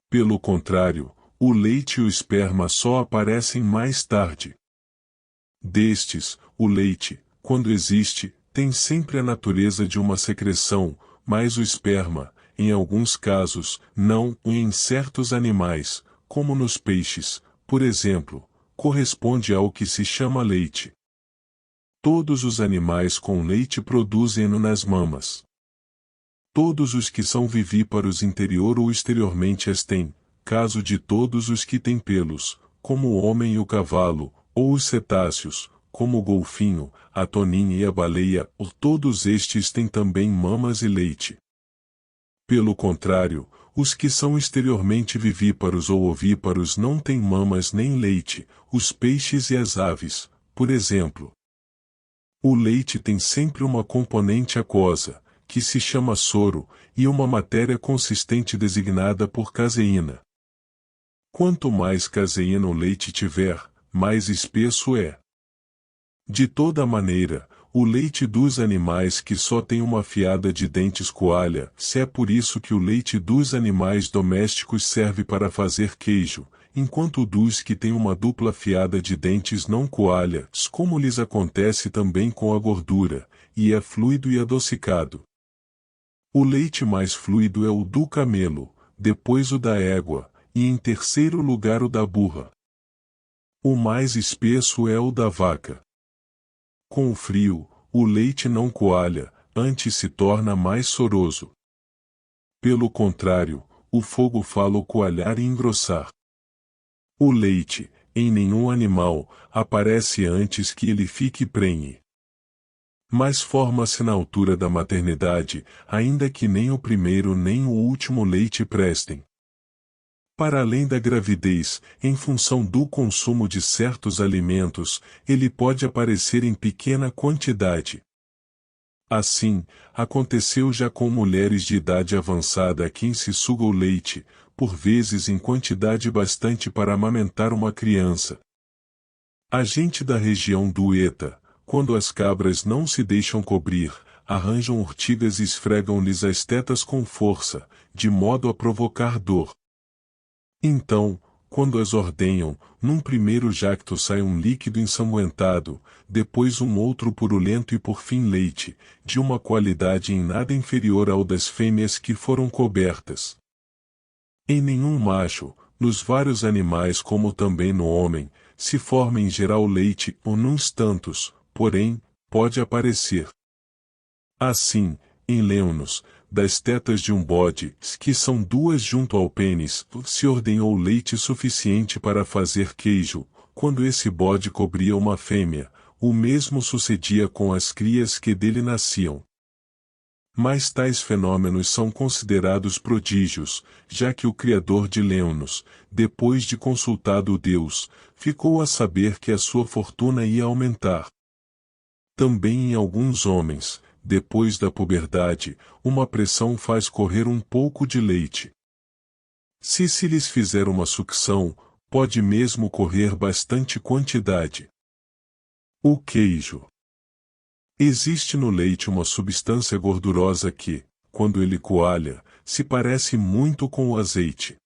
Pelo contrário, o leite e o esperma só aparecem mais tarde. Destes, o leite, quando existe, tem sempre a natureza de uma secreção, mas o esperma, em alguns casos, não, e em certos animais, como nos peixes, por exemplo, corresponde ao que se chama leite. Todos os animais com leite produzem-no nas mamas. Todos os que são vivíparos interior ou exteriormente as têm, caso de todos os que têm pelos, como o homem e o cavalo, ou os cetáceos, como o golfinho, a toninha e a baleia, ou todos estes têm também mamas e leite. Pelo contrário, os que são exteriormente vivíparos ou ovíparos não têm mamas nem leite, os peixes e as aves, por exemplo. O leite tem sempre uma componente aquosa, que se chama soro, e uma matéria consistente designada por caseína. Quanto mais caseína o leite tiver, mais espesso é. De toda maneira, o leite dos animais que só tem uma fiada de dentes coalha, se é por isso que o leite dos animais domésticos serve para fazer queijo, enquanto o dos que tem uma dupla fiada de dentes não coalha, como lhes acontece também com a gordura, e é fluido e adocicado. O leite mais fluido é o do camelo, depois o da égua, e em terceiro lugar o da burra. O mais espesso é o da vaca. Com o frio, o leite não coalha, antes se torna mais soroso. Pelo contrário, o fogo faz o coalhar e engrossar. O leite, em nenhum animal, aparece antes que ele fique prenhe. Mas forma-se na altura da maternidade, ainda que nem o primeiro nem o último leite prestem. Para além da gravidez, em função do consumo de certos alimentos, ele pode aparecer em pequena quantidade. Assim, aconteceu já com mulheres de idade avançada a quem se suga o leite, por vezes em quantidade bastante para amamentar uma criança. A gente da região do Eta, quando as cabras não se deixam cobrir, arranjam urtigas e esfregam-lhes as tetas com força, de modo a provocar dor. Então, quando as ordenham, num primeiro jacto sai um líquido ensanguentado, depois um outro purulento e por fim leite, de uma qualidade em nada inferior ao das fêmeas que foram cobertas. Em nenhum macho, nos vários animais como também no homem, se forma em geral leite ou nuns tantos, porém, pode aparecer. Assim, em leonos, das tetas de um bode, que são duas junto ao pênis, se ordenhou leite suficiente para fazer queijo, quando esse bode cobria uma fêmea, o mesmo sucedia com as crias que dele nasciam. Mas tais fenômenos são considerados prodígios, já que o criador de leonos, depois de consultado o Deus, ficou a saber que a sua fortuna ia aumentar. Também em alguns homens, depois da puberdade, uma pressão faz correr um pouco de leite. Se lhes fizer uma sucção, pode mesmo correr bastante quantidade. O queijo. Existe no leite uma substância gordurosa que, quando ele coalha, se parece muito com o azeite.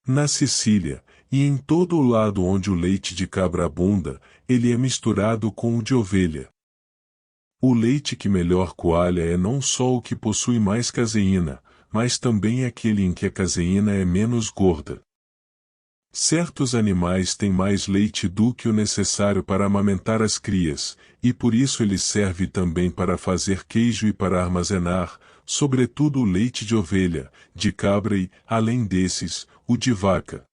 Na Sicília, e em todo o lado onde o leite de cabra abunda, ele é misturado com o de ovelha. O leite que melhor coalha é não só o que possui mais caseína, mas também aquele em que a caseína é menos gorda. Certos animais têm mais leite do que o necessário para amamentar as crias, e por isso ele serve também para fazer queijo e para armazenar, sobretudo o leite de ovelha, de cabra e, além desses, o de vaca.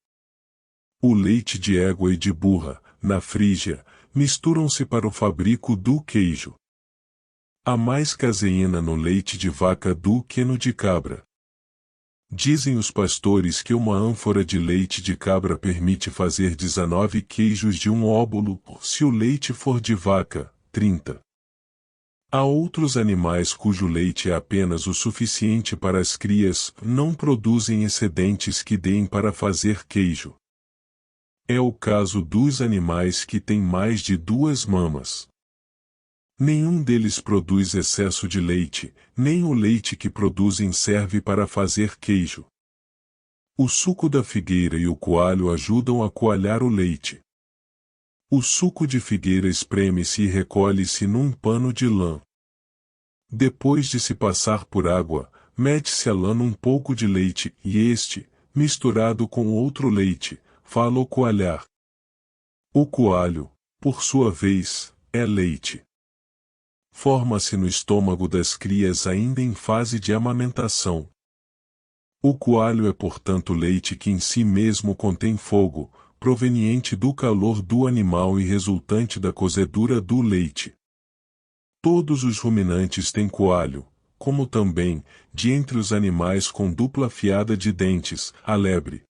O leite de égua e de burra, na Frígia, misturam-se para o fabrico do queijo. Há mais caseína no leite de vaca do que no de cabra. Dizem os pastores que uma ânfora de leite de cabra permite fazer 19 queijos de um óbolo, se o leite for de vaca, 30. Há outros animais cujo leite é apenas o suficiente para as crias, não produzem excedentes que deem para fazer queijo. É o caso dos animais que têm mais de 2 mamas. Nenhum deles produz excesso de leite, nem o leite que produzem serve para fazer queijo. O suco da figueira e o coalho ajudam a coalhar o leite. O suco de figueira espreme-se e recolhe-se num pano de lã. Depois de se passar por água, mete-se a lã num pouco de leite, e este, misturado com outro leite, faz-o coalhar. O coalho, por sua vez, é leite. Forma-se no estômago das crias ainda em fase de amamentação. O coalho é portanto leite que em si mesmo contém fogo, proveniente do calor do animal e resultante da cozedura do leite. Todos os ruminantes têm coalho, como também, de entre os animais com dupla fiada de dentes, a lebre.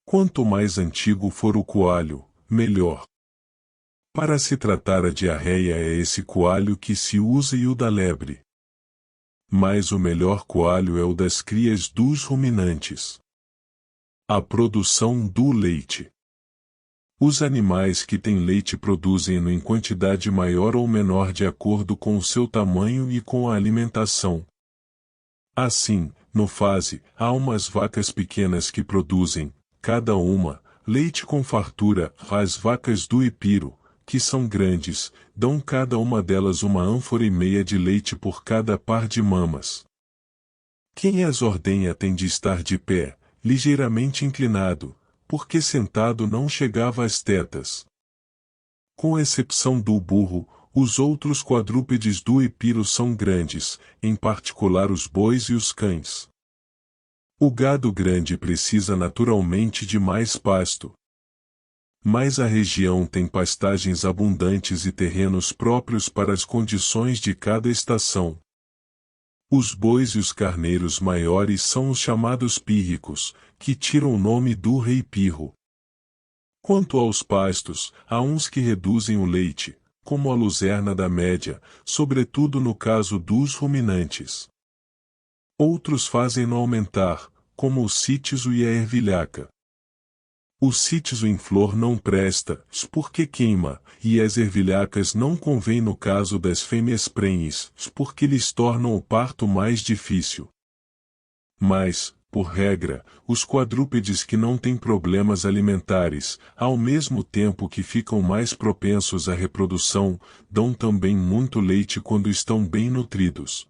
Quanto mais antigo for o coalho, melhor. Para se tratar a diarreia é esse coalho que se usa e o da lebre. Mas o melhor coalho é o das crias dos ruminantes. A produção do leite. Os animais que têm leite produzem-no em quantidade maior ou menor de acordo com o seu tamanho e com a alimentação. Assim, no fase, há umas vacas pequenas que produzem, cada uma, leite com fartura, as vacas do Epiro, que são grandes, dão cada uma delas 1,5 ânfora de leite por cada par de mamas. Quem as ordenha tem de estar de pé, ligeiramente inclinado, porque sentado não chegava às tetas. Com exceção do burro, Os outros quadrúpedes do Epiro são grandes, em particular os bois e os cães. O gado grande precisa naturalmente de mais pasto. Mas a região tem pastagens abundantes e terrenos próprios para as condições de cada estação. Os bois e os carneiros maiores são os chamados pírricos, que tiram o nome do rei Pirro. Quanto aos pastos, há uns que reduzem o leite, como a luzerna da média, sobretudo no caso dos ruminantes. Outros fazem-no aumentar, como o cítiso e a ervilhaca. O cítiso em flor não presta, porque queima, e as ervilhacas não convém no caso das fêmeas prenhes, porque lhes tornam o parto mais difícil. Mas, por regra, os quadrúpedes que não têm problemas alimentares, ao mesmo tempo que ficam mais propensos à reprodução, dão também muito leite quando estão bem nutridos.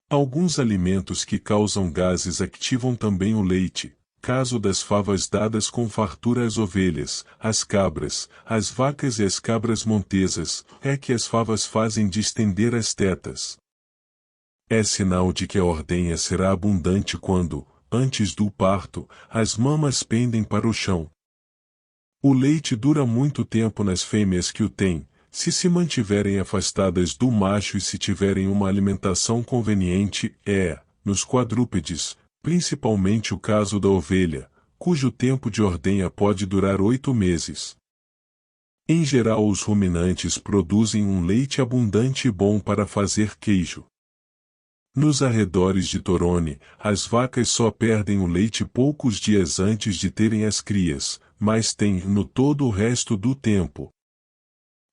Alguns alimentos que causam gases ativam também o leite. Caso das favas dadas com fartura às ovelhas, às cabras, às vacas e às cabras montesas, é que as favas fazem distender as tetas. É sinal de que a ordenha será abundante quando, antes do parto, as mamas pendem para o chão. O leite dura muito tempo nas fêmeas que o têm, se mantiverem afastadas do macho e se tiverem uma alimentação conveniente, nos quadrúpedes, principalmente o caso da ovelha, cujo tempo de ordenha pode durar 8 meses. Em geral, os ruminantes produzem um leite abundante e bom para fazer queijo. Nos arredores de Torone, as vacas só perdem o leite poucos dias antes de terem as crias, mas têm no todo o resto do tempo.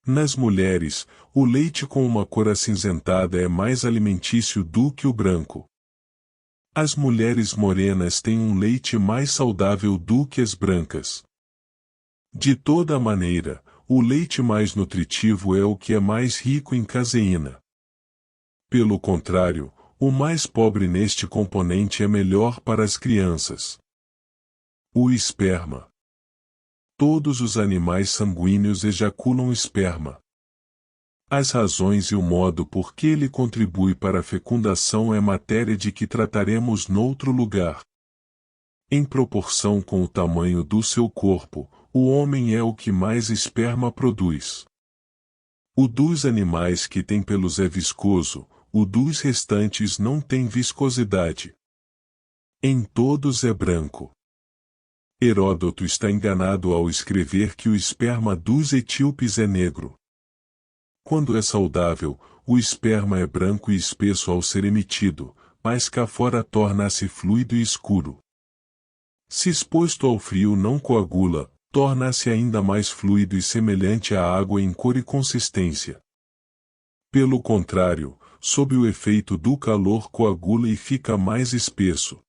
Nas mulheres, o leite com uma cor acinzentada é mais alimentício do que o branco. As mulheres morenas têm um leite mais saudável do que as brancas. De toda maneira, o leite mais nutritivo é o que é mais rico em caseína. Pelo contrário, o mais pobre neste componente é melhor para as crianças. O esperma. Todos os animais sanguíneos ejaculam esperma. As razões e o modo por que ele contribui para a fecundação é matéria de que trataremos noutro lugar. Em proporção com o tamanho do seu corpo, o homem é o que mais esperma produz. O dos animais que tem pelos é viscoso, o dos restantes não tem viscosidade. Em todos é branco. Heródoto está enganado ao escrever que o esperma dos etíopes é negro. Quando é saudável, o esperma é branco e espesso ao ser emitido, mas cá fora torna-se fluido e escuro. Se exposto ao frio não coagula, torna-se ainda mais fluido e semelhante à água em cor e consistência. Pelo contrário, sob o efeito do calor coagula e fica mais espesso.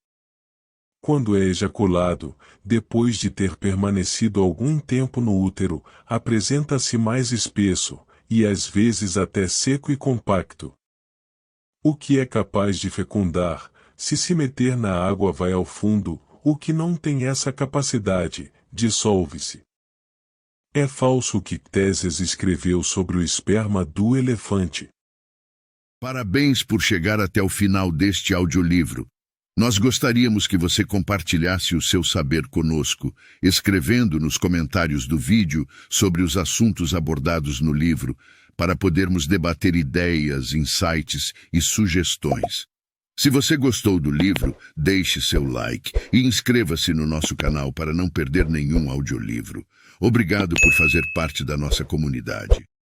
Quando é ejaculado, depois de ter permanecido algum tempo no útero, apresenta-se mais espesso, e às vezes até seco e compacto. O que é capaz de fecundar, se meter na água vai ao fundo, o que não tem essa capacidade, dissolve-se. É falso o que Ctésias escreveu sobre o esperma do elefante.
Parabéns por chegar até o final deste audiolivro. Nós gostaríamos que você compartilhasse o seu saber conosco, escrevendo nos comentários do vídeo sobre os assuntos abordados no livro, para podermos debater ideias, insights e sugestões. Se você gostou do livro, deixe seu like e inscreva-se no nosso canal para não perder nenhum audiolivro. Obrigado por fazer parte da nossa comunidade.